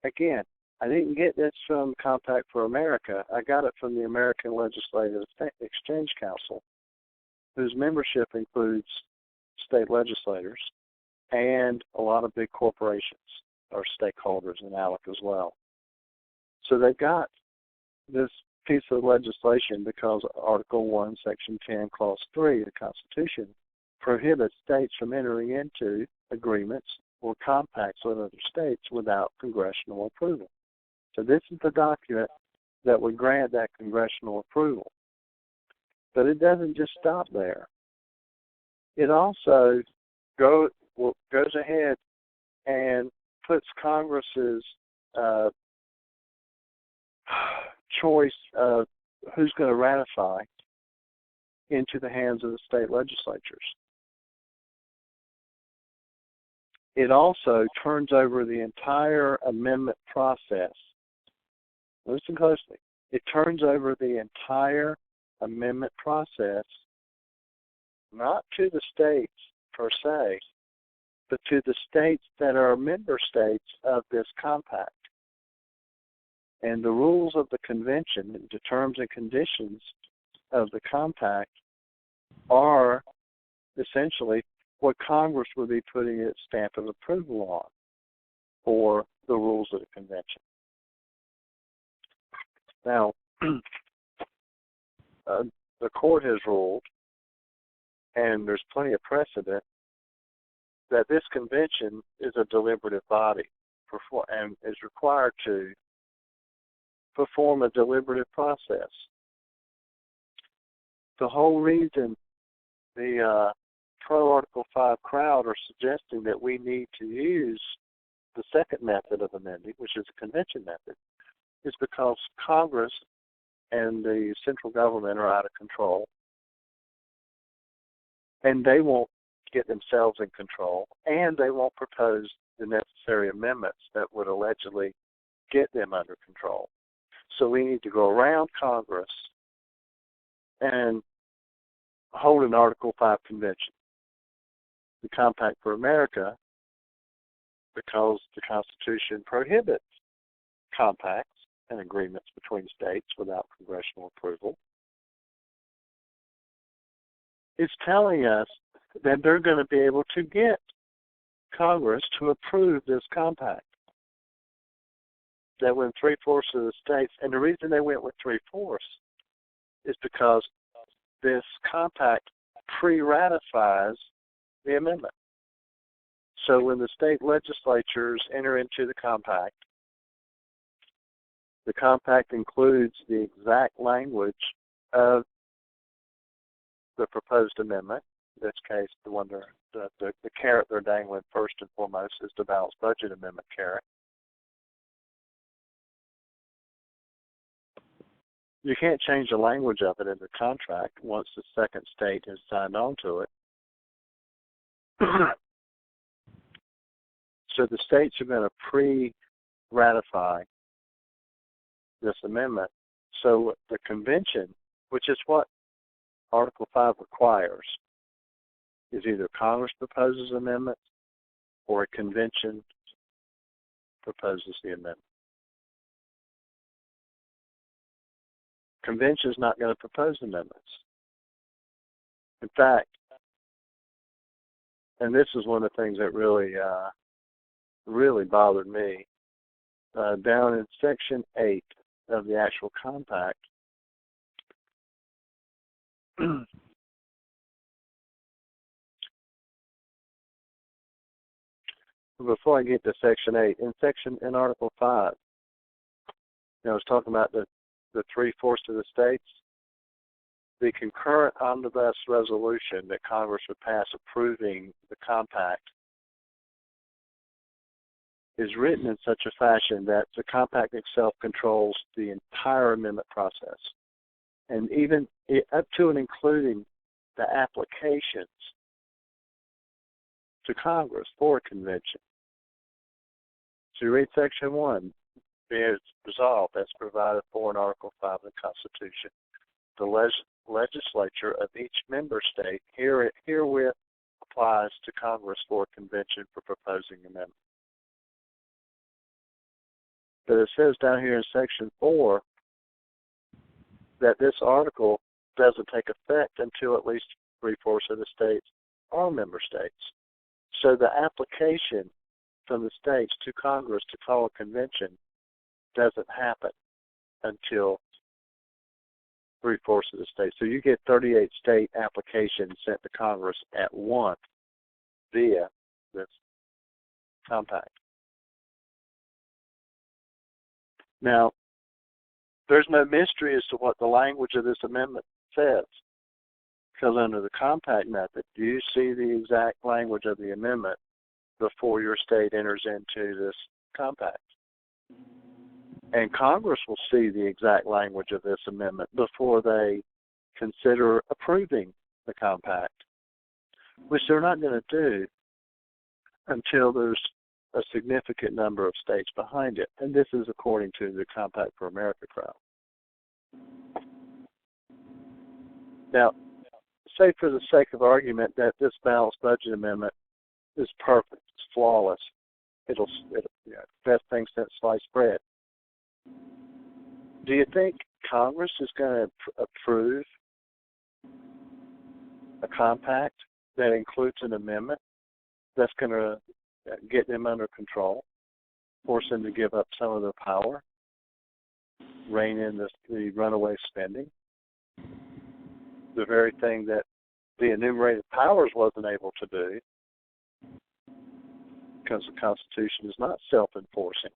Again, I didn't get this from Compact for America. I got it from the American Legislative Exchange Council, whose membership includes state legislators and a lot of big corporations or stakeholders in ALEC as well. So they've got this piece of legislation because Article 1, Section 10, Clause 3 of the Constitution prohibits states from entering into agreements or compacts with other states without congressional approval. So this is the document that would grant that congressional approval. But it doesn't just stop there. It also goes ahead and puts Congress's choice of who's going to ratify into the hands of the state legislatures. It also turns over the entire amendment process. Listen closely. It turns over the entire amendment process not to the states per se, but to the states that are member states of this compact. And the rules of the convention, the terms and conditions of the compact, are essentially what Congress would be putting its stamp of approval on for the rules of the convention. Now, the court has ruled, and there's plenty of precedent, that this convention is a deliberative body and is required to perform a deliberative process. The whole reason the pro-Article 5 crowd are suggesting that we need to use the second method of amending, which is a convention method, is because Congress and the central government are out of control, and they won't get themselves in control, and they won't propose the necessary amendments that would allegedly get them under control. So we need to go around Congress and hold an Article 5 convention. The Compact for America, because the Constitution prohibits compacts and agreements between states without congressional approval, is telling us that they're going to be able to get Congress to approve this compact. That when 3/4 of the states, and the reason they went with 3/4 is because this compact pre-ratifies the amendment. So when the state legislatures enter into the compact includes the exact language of the proposed amendment. In this case, the one the carrot they're dangling first and foremost is the balanced budget amendment carrot. You can't change the language of it in the contract once the second state has signed on to it. So the states are going to pre-ratify this amendment. So the convention, which is what Article 5 requires, is either Congress proposes amendments or a convention proposes the amendment. Convention is not going to propose amendments. In fact, and this is one of the things that really bothered me, down in Section 8 of the actual compact, before I get to Section 8, in Article 5, I was talking about the 3/4 of the states. The concurrent omnibus resolution that Congress would pass approving the compact is written in such a fashion that the compact itself controls the entire amendment process, and even up to and including the applications to Congress for a convention. So you read Section 1, be it resolved as provided for in Article 5 of the Constitution. The legislature of each member state herewith applies to Congress for a convention for proposing amendment. But it says down here in Section 4 that this article doesn't take effect until at least 3/4 of the states are member states. So the application from the states to Congress to call a convention doesn't happen until 3/4 of the states. So you get 38 state applications sent to Congress at once via this compact. Now, there's no mystery as to what the language of this amendment says, because under the compact method, you see the exact language of the amendment before your state enters into this compact. And Congress will see the exact language of this amendment before they consider approving the compact, which they're not going to do until there's a significant number of states behind it. And this is according to the Compact for America crowd. Now, say for the sake of argument that this balanced budget amendment is perfect, it's flawless, it'll best thing since sliced bread. Do you think Congress is going to approve a compact that includes an amendment that's going to get them under control, force them to give up some of their power, rein in the runaway spending, the very thing that the enumerated powers wasn't able to do because the Constitution is not self-enforcing?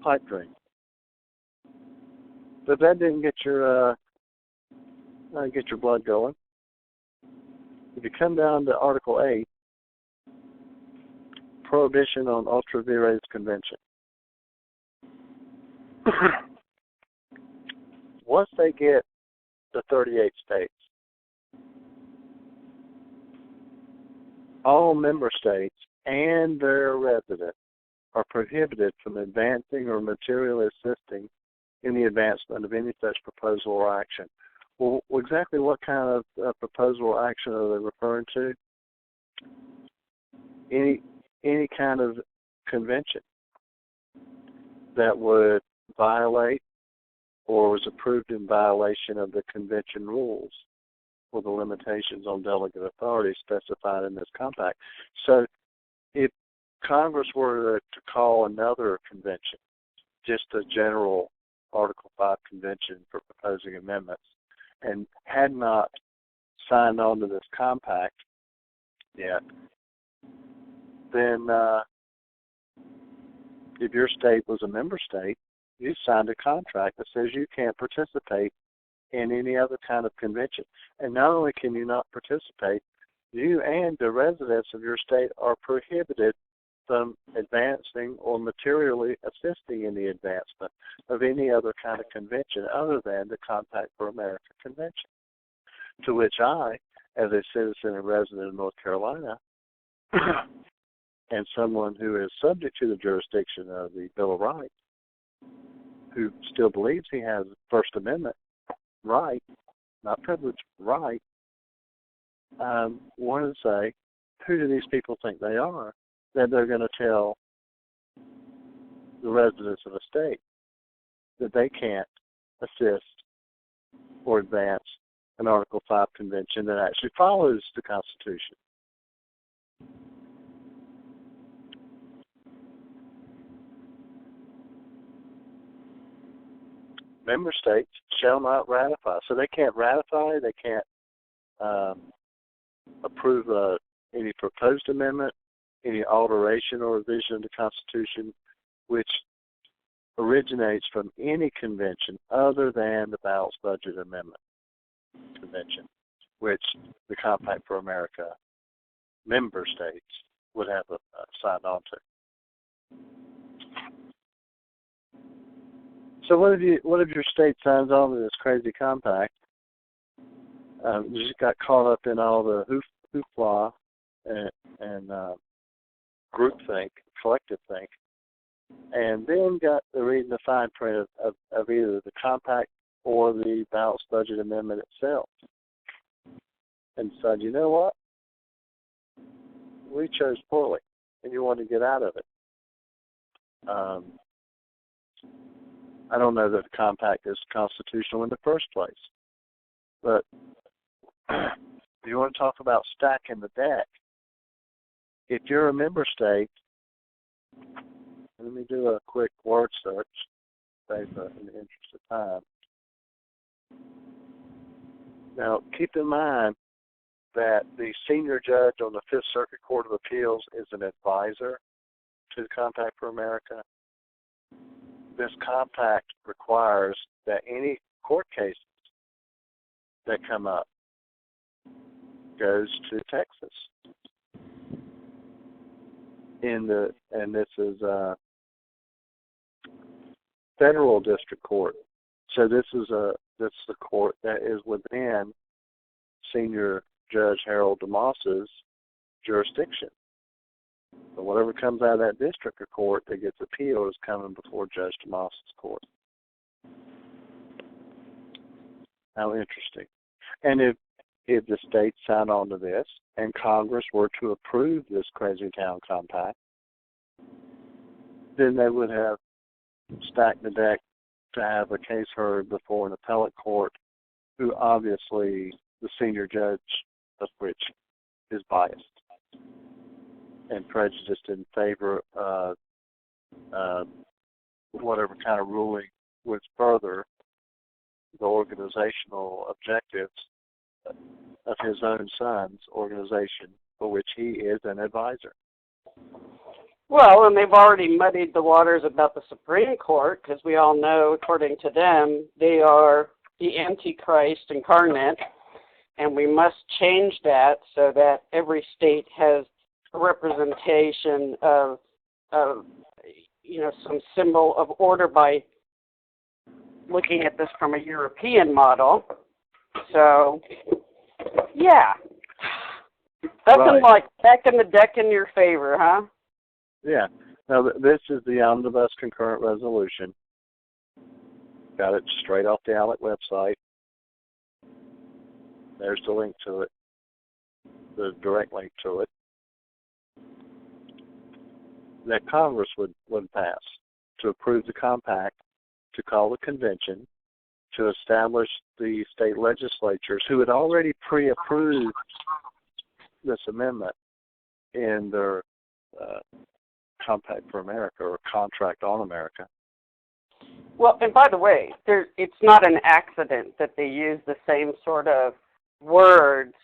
Pipe dream. But that didn't get your blood going. If you come down to Article 8, prohibition on ultra vires convention. Once they get the 38 states, all member states and their residents are prohibited from advancing or materially assisting in the advancement of any such proposal or action. Well, exactly what kind of proposal or action are they referring to? Any kind of convention that would violate or was approved in violation of the convention rules or the limitations on delegate authority specified in this compact. So if Congress were to call another convention, just a general Article 5 convention for proposing amendments, and had not signed on to this compact yet, then if your state was a member state, you signed a contract that says you can't participate in any other kind of convention. And not only can you not participate, you and the residents of your state are prohibited from advancing or materially assisting in the advancement of any other kind of convention other than the Compact for America Convention, to which I, as a citizen and resident of North Carolina, and someone who is subject to the jurisdiction of the Bill of Rights, who still believes he has First Amendment right, not privilege, right, wanted to say, who do these people think they are that they're going to tell the residents of a state that they can't assist or advance an Article 5 convention that actually follows the Constitution? Member states shall not ratify. So they can't ratify, they can't approve any proposed amendment, any alteration or revision of the Constitution, which originates from any convention other than the Balanced Budget Amendment Convention, which the Compact for America member states would have signed on to. So what if your state signs on to this crazy compact? You just got caught up in all the hoopla and groupthink, collective think, and then got to reading the fine print of either the compact or the Balanced Budget Amendment itself, and decided, you know what? We chose poorly, and you want to get out of it. I don't know that the compact is constitutional in the first place, but if you want to talk about stacking the deck, if you're a member state, let me do a quick word search, in the interest of time. Now, keep in mind that the senior judge on the Fifth Circuit Court of Appeals is an advisor to the Compact for America. This compact requires that any court cases that come up goes to Texas. And this is a federal district court. So this is the court that is within Senior Judge Harold DeMoss's jurisdiction. So whatever comes out of that district court that gets appealed is coming before Judge DeMoss's court. How interesting. And if the states sign on to this and Congress were to approve this crazy town compact, then they would have stacked the deck to have a case heard before an appellate court who obviously the senior judge of which is biased and prejudiced in favor of whatever kind of ruling would further the organizational objectives of his own son's organization, for which he is an advisor. Well, and they've already muddied the waters about the Supreme Court, because we all know, according to them, they are the Antichrist incarnate, and we must change that so that every state has a representation of some symbol of order by looking at this from a European model. So, yeah. Nothing like stacking the deck in your favor, huh? Yeah. Now, this is the omnibus concurrent resolution. Got it straight off the ALEC website. There's the link to it, the direct link to it, that Congress would pass to approve the compact, to call the convention, to establish the state legislatures who had already pre-approved this amendment in their Compact for America or Contract on America. Well, and by the way, it's not an accident that they use the same sort of words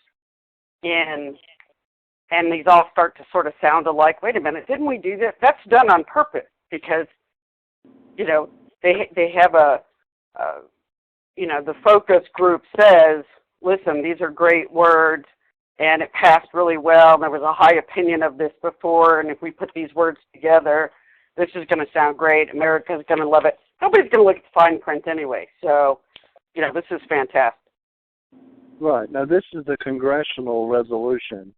and these all start to sort of sound alike. Wait a minute, didn't we do this? That's done on purpose because, they have the focus group says, listen, these are great words, and it passed really well, and there was a high opinion of this before, and if we put these words together, this is going to sound great. America's going to love it. Nobody's going to look at the fine print anyway. So, this is fantastic. Right. Now, this is the congressional resolution,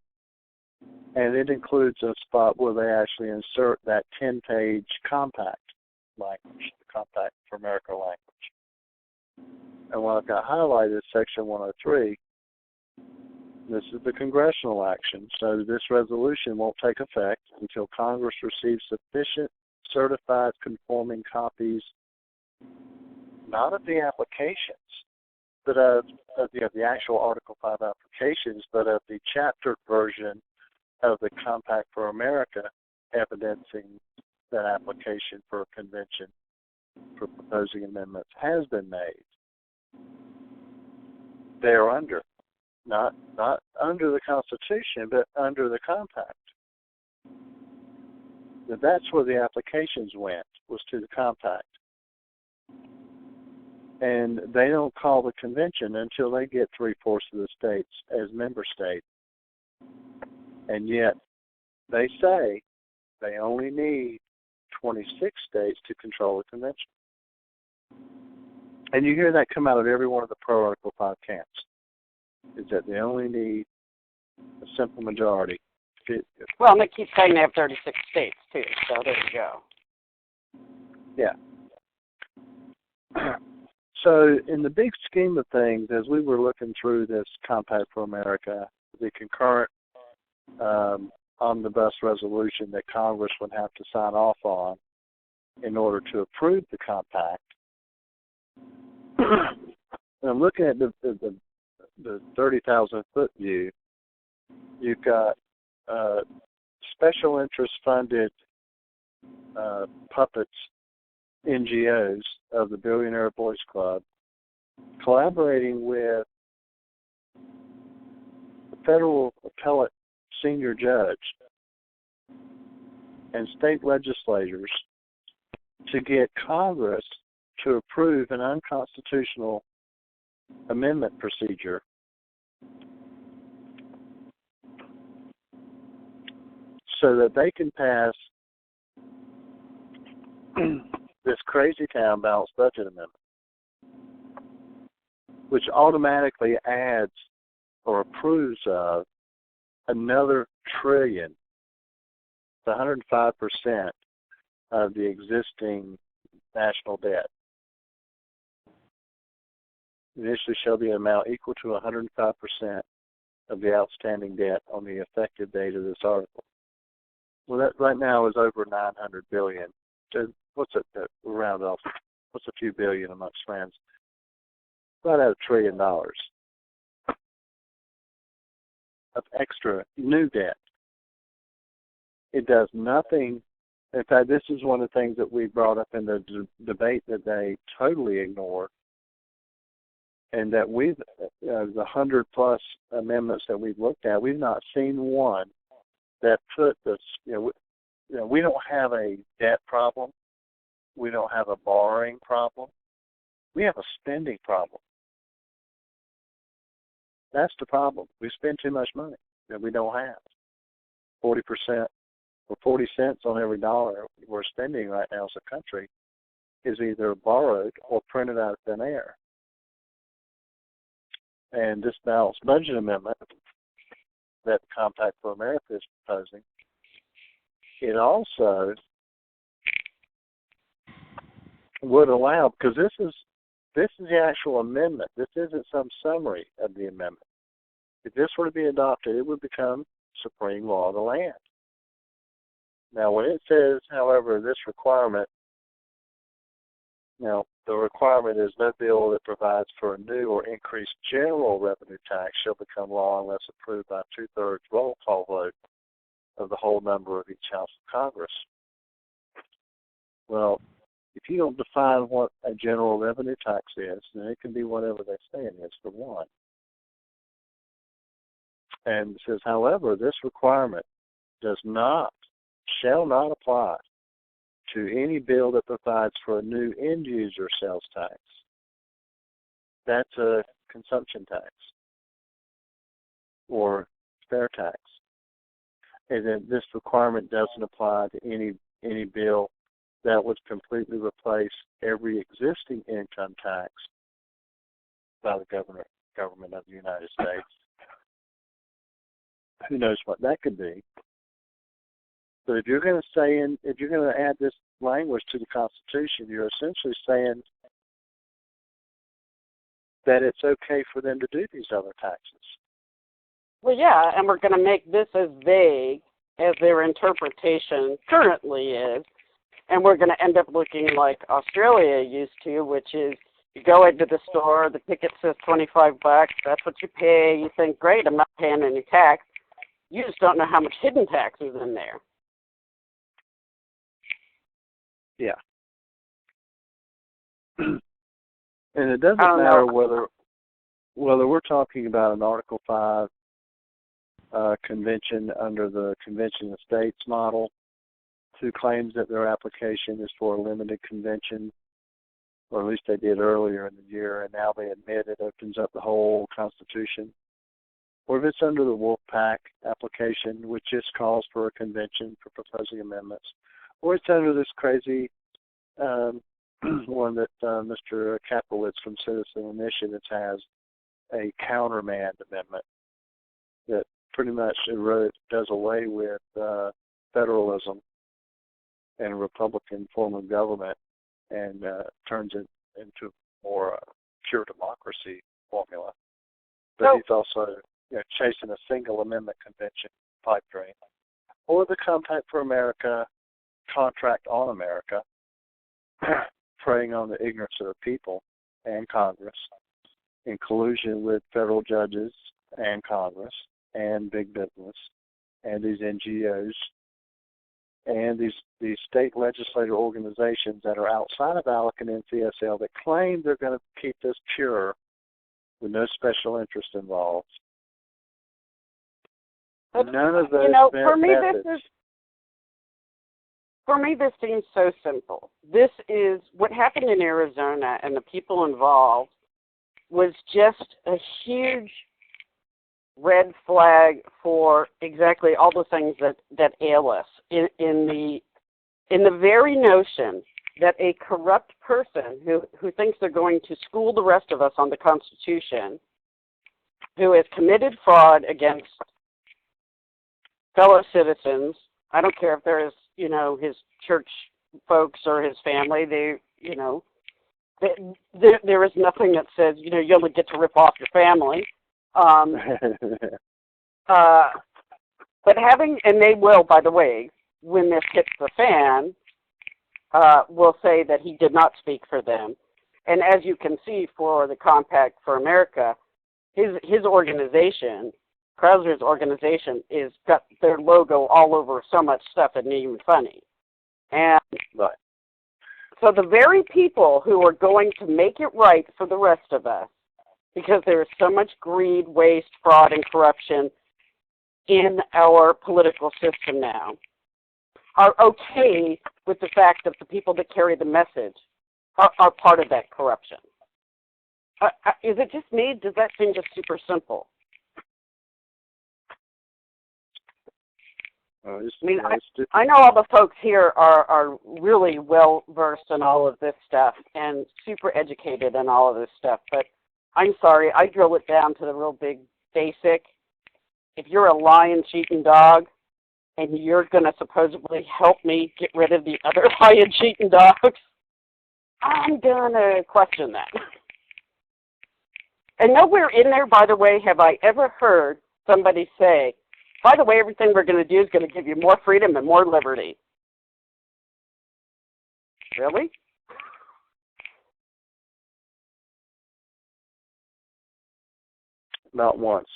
and it includes a spot where they actually insert that 10-page compact language, the Compact for America language. And what I've got highlighted is Section 103. This is the congressional action, so this resolution won't take effect until Congress receives sufficient certified conforming copies, not of the applications, but of the actual Article 5 applications, but of the chaptered version of the Compact for America, evidencing that application for a convention for proposing amendments has been made. They're under. Not under the Constitution, but under the compact. That's where the applications went, was to the compact. And they don't call the convention until they get 3/4 of the states as member states. And yet they say they only need 26 states to control the convention. And you hear that come out of every one of the pro-Article 5 camps, is that they only need a simple majority. Well, and they keep saying they have 36 states, too, so there you go. Yeah. So in the big scheme of things, as we were looking through this Compact for America, the concurrent omnibus resolution that Congress would have to sign off on in order to approve the compact, and I'm looking at the 30,000-foot view. You've got special interest funded puppets, NGOs of the Billionaire Boys Club, collaborating with the federal appellate senior judge and state legislators to get Congress to approve an unconstitutional amendment procedure so that they can pass this crazy town balanced budget amendment, which automatically adds or approves of another trillion, 105% of the existing national debt. Initially shall be an amount equal to 105% of the outstanding debt on the effective date of this article. Well, that right now is over $900 billion. So what's it? Round off. What's a few billion amongst friends? Right at $1 trillion of extra new debt. It does nothing. In fact, this is one of the things that we brought up in the debate that they totally ignored, and that we've, the 100+ amendments that we've looked at, we've not seen one that put this, we don't have a debt problem. We don't have a borrowing problem. We have a spending problem. That's the problem. We spend too much money that we don't have. 40% or 40 cents on every dollar we're spending right now as a country is either borrowed or printed out of thin air. And this balanced budget amendment that Compact for America is proposing, it also would allow, because this is This is the actual amendment. This isn't some summary of the amendment. If this were to be adopted, it would become supreme law of the land. Now, when it says, however, this requirement, now, the requirement is no bill that provides for a new or increased general revenue tax shall become law unless approved by a two-thirds roll call vote of the whole number of each House of Congress. Well, if you don't define what a general revenue tax is, then it can be whatever they say it is for one. And it says, however, this requirement shall not apply to any bill that provides for a new end-user sales tax. That's a consumption tax or fair tax. And then this requirement doesn't apply to any bill that would completely replace every existing income tax by the government of the United States. Who knows what that could be? But if you're going to add this language to the Constitution, you're essentially saying that it's okay for them to do these other taxes. Well, yeah, and we're going to make this as vague as their interpretation currently is, and we're going to end up looking like Australia used to, which is you go into the store, the ticket says $25, that's what you pay. You think, great, I'm not paying any tax. You just don't know how much hidden tax is in there. Yeah. And it doesn't matter whether we're talking about an Article 5 convention under the Convention of States model who claims that their application is for a limited convention, or at least they did earlier in the year, and now they admit it opens up the whole Constitution. Or if it's under the Wolfpack application, which just calls for a convention for proposing amendments, or it's under this crazy one that Mr. Kaplowitz from Citizen Initiatives has, a countermand amendment that pretty much does away with federalism and a Republican form of government and turns it into more pure democracy formula. But he's also chasing a single amendment convention pipe dream. Or the Compact for America, Contract on America, preying on the ignorance of the people and Congress in collusion with federal judges and Congress and big business and these NGOs and these state legislative organizations that are outside of ALEC and NCSL that claim they're going to keep this pure with no special interest involved. None of those For me, this seems so simple. This is what happened in Arizona, and the people involved was just a huge red flag for exactly all the things that ail us in the very notion that a corrupt person who thinks they're going to school the rest of us on the Constitution, who has committed fraud against fellow citizens, I don't care if they're his church folks or his family, there is nothing that says, you only get to rip off your family. But and they will, by the way, when this hits the fan, will say that he did not speak for them. And as you can see for the Compact for America, his organization, Krauser's organization, is got their logo all over so much stuff it ain't even funny. And so the very people who are going to make it right for the rest of us, because there is so much greed, waste, fraud, and corruption in our political system now, are okay with the fact that the people that carry the message are part of that corruption. Is it just me? Does that seem just super simple? I know all the folks here are really well versed in all of this stuff and super educated in all of this stuff, but I'm sorry, I drill it down to the real big basic. If you're a lying, cheating dog and you're going to supposedly help me get rid of the other lying, cheating dogs, I'm going to question that. And nowhere in there, by the way, have I ever heard somebody say, by the way, everything we're going to do is going to give you more freedom and more liberty. Really? Not once.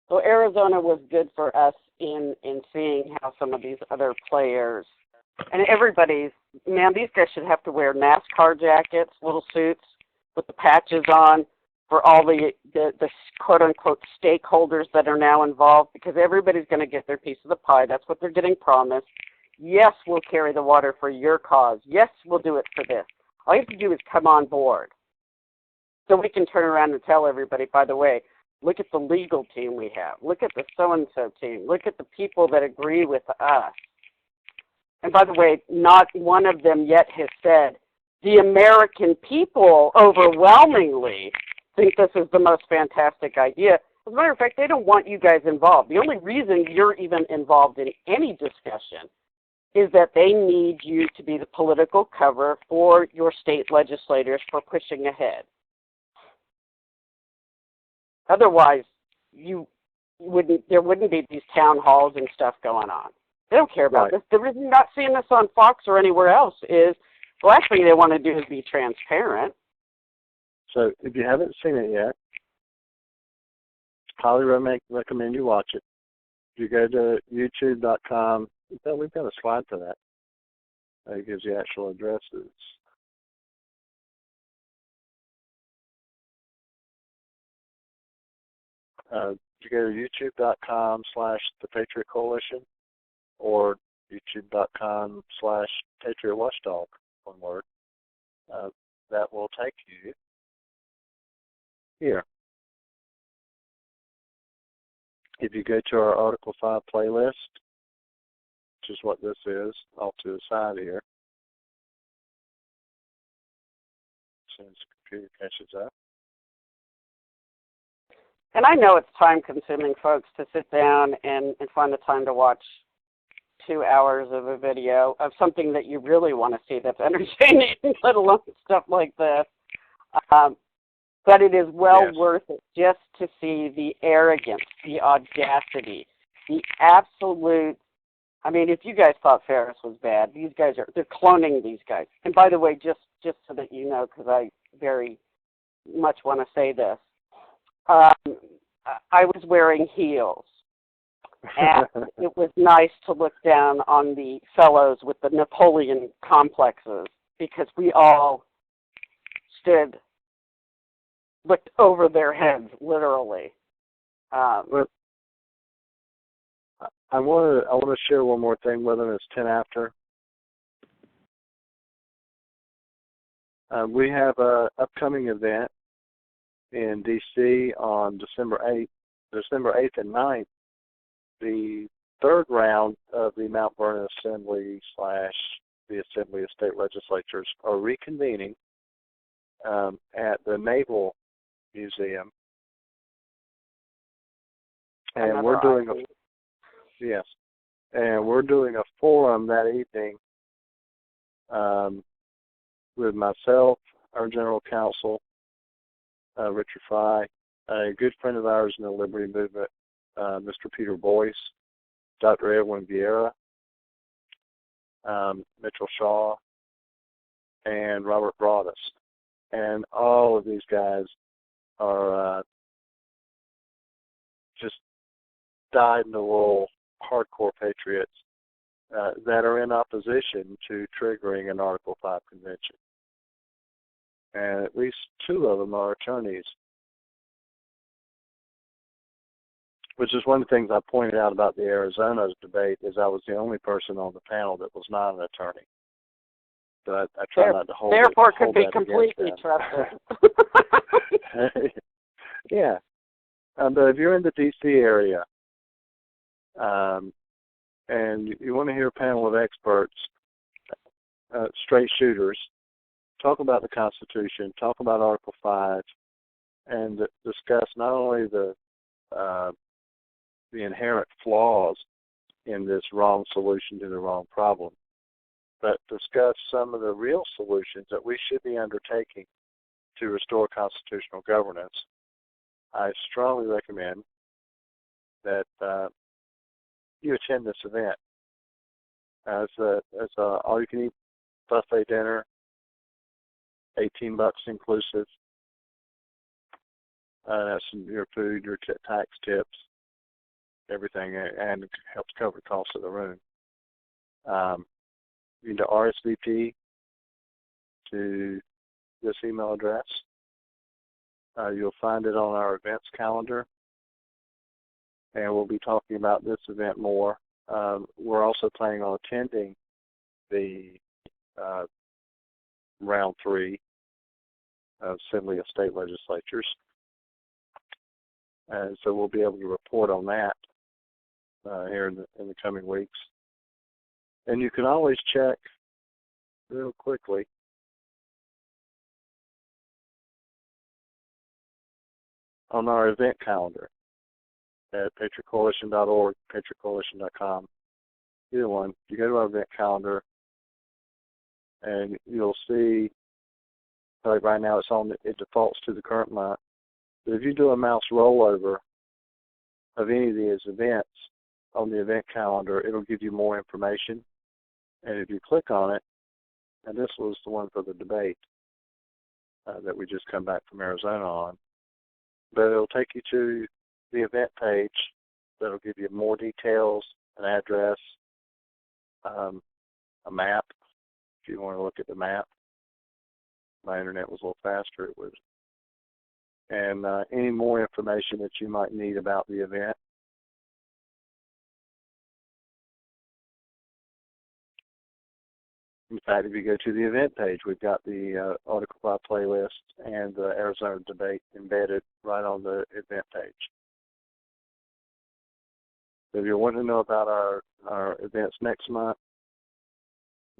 So Arizona was good for us in seeing how some of these other players, and everybody's, man, these guys should have to wear NASCAR jackets, little suits with the patches on for all the quote-unquote stakeholders that are now involved, because everybody's going to get their piece of the pie. That's what they're getting promised. Yes, we'll carry the water for your cause. Yes, we'll do it for this. All you have to do is come on board. So we can turn around and tell everybody, by the way, look at the legal team we have. Look at the so-and-so team. Look at the people that agree with us. And by the way, not one of them yet has said, the American people overwhelmingly think this is the most fantastic idea. As a matter of fact, they don't want you guys involved. The only reason you're even involved in any discussion is that they need you to be the political cover for your state legislators for pushing ahead. Otherwise, there wouldn't be these town halls and stuff going on. They don't care about this. The reason you're not seeing this on Fox or anywhere else is the last thing they want to do is be transparent. So if you haven't seen it yet, highly recommend you watch it. If you go to youtube.com, we've got a slide for that. It gives you actual addresses. You go to youtube.com/The Patriot Coalition or youtube.com/Patriot Watchdog, one word. That will take you here. If you go to our Article 5 playlist, which is what this is, off to the side here, as soon as the computer catches up. And I know it's time-consuming, folks, to sit down and find the time to watch 2 hours of a video of something that you really want to see that's entertaining, let alone stuff like this. But it is well worth it just to see the arrogance, the audacity, the absolute. I mean, if you guys thought Ferris was bad, they're cloning these guys. And by the way, just so that you know, because I very much want to say this, I was wearing heels, and it was nice to look down on the fellows with the Napoleon complexes, because we all looked over their heads, literally. But I want to share one more thing with them. It's 10 after. We have an upcoming event in D.C. on December 8th and 9th. The third round of the Mount Vernon Assembly / the Assembly of State Legislatures are reconvening at the Naval Museum, and we're doing a forum that evening with myself, our general counsel, Richard Fry, a good friend of ours in the Liberty Movement, Mr. Peter Boyce, Dr. Edwin Vieira, Mitchell Shaw, and Robert Broadus. And all of these guys are just dyed-in-the-wool hardcore patriots that are in opposition to triggering an Article 5 convention. And at least 2 of them are attorneys, which is one of the things I pointed out about the Arizona debate, is I was the only person on the panel that was not an attorney. So I try not to hold therefore that could be against completely them. trusted. Yeah. But if you're in the D.C. area and you want to hear a panel of experts, straight shooters, talk about the Constitution, talk about Article 5, and discuss not only the inherent flaws in this wrong solution to the wrong problem, but discuss some of the real solutions that we should be undertaking to restore constitutional governance. I strongly recommend that you attend this event. It's a all-you-can-eat buffet dinner, $18 inclusive. That's your food, your tax tips, everything, and it helps cover the cost of the room. You need to RSVP to this email address. You'll find it on our events calendar, and we'll be talking about this event more. We're also planning on attending the round 3 of Assembly of State Legislatures, and so we'll be able to report on that here in the coming weeks. And you can always check real quickly on our event calendar at patriotcoalition.org, patriotcoalition.com. Either one. You go to our event calendar, and you'll see, like right now, it defaults to the current month. But if you do a mouse rollover of any of these events on the event calendar, it'll give you more information. And if you click on it, and this was the one for the debate that we just come back from Arizona on, but it'll take you to the event page that'll give you more details, an address, a map, if you want to look at the map. My internet was a little faster. It was, and any more information that you might need about the event. In fact, if you go to the event page, we've got the Article 5 playlist and the Arizona debate embedded right on the event page. So if you want to know about our events next month,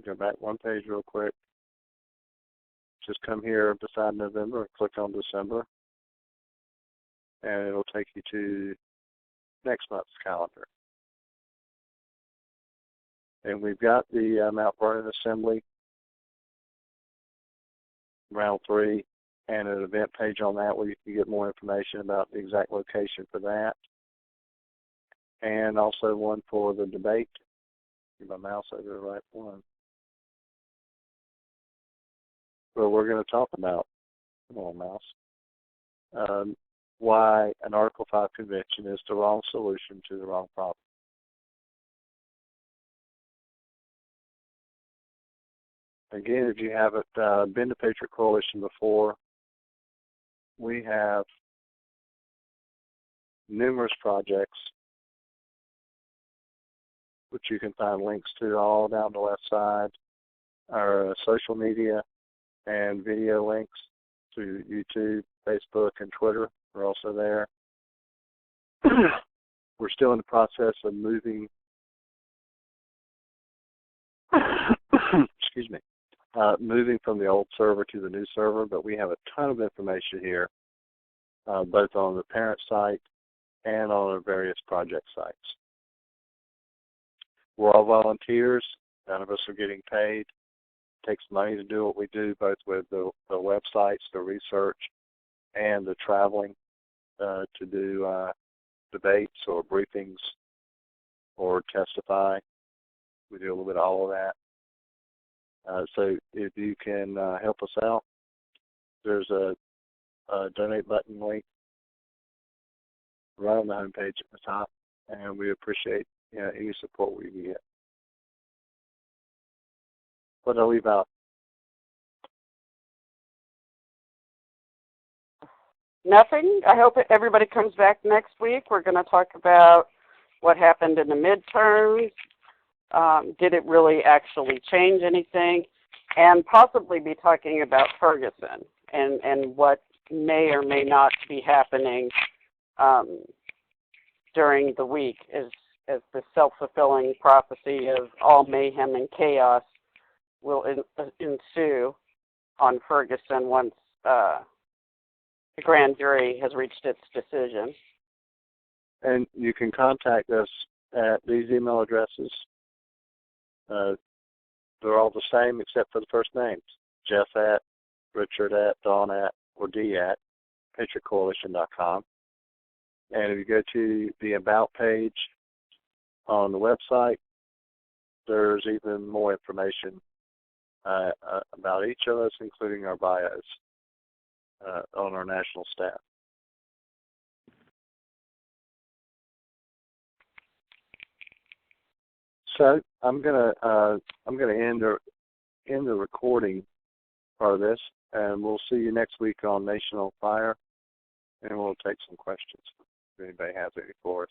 go back one page real quick. Just come here beside November and click on December, and it'll take you to next month's calendar. And we've got the Mount Vernon Assembly, round 3, and an event page on that where you can get more information about the exact location for that. And also one for the debate. Get my mouse over the right one. Well, we're going to talk about, come on, mouse, why an Article 5 convention is the wrong solution to the wrong problem. Again, if you haven't been to Patriot Coalition before, we have numerous projects which you can find links to all down the left side. Our social media and video links to YouTube, Facebook, and Twitter are also there. We're still in the process of moving excuse me, moving from the old server to the new server, but we have a ton of information here, both on the parent site and on our various project sites. We're all volunteers. None of us are getting paid. It takes money to do what we do, both with the websites, the research, and the traveling to do debates or briefings or testify. We do a little bit of all of that. So if you can help us out, there's a donate button link right on the homepage at the top, and we appreciate any support we can get. What did I leave out? Nothing. I hope everybody comes back next week. We're going to talk about what happened in the midterms. Did it really actually change anything? And possibly be talking about Ferguson and what may or may not be happening during the week as the self-fulfilling prophecy of all mayhem and chaos will ensue on Ferguson once the grand jury has reached its decision. And you can contact us at these email addresses. They're all the same except for the first names: Jeff at, Richard at, Dawn at, or D at patriotcoalition.com. And if you go to the About page on the website, there's even more information about each of us, including our bios on our national staff. So I'm gonna end the recording part of this, and we'll see you next week on Nation on Fire, and we'll take some questions if anybody has any for us.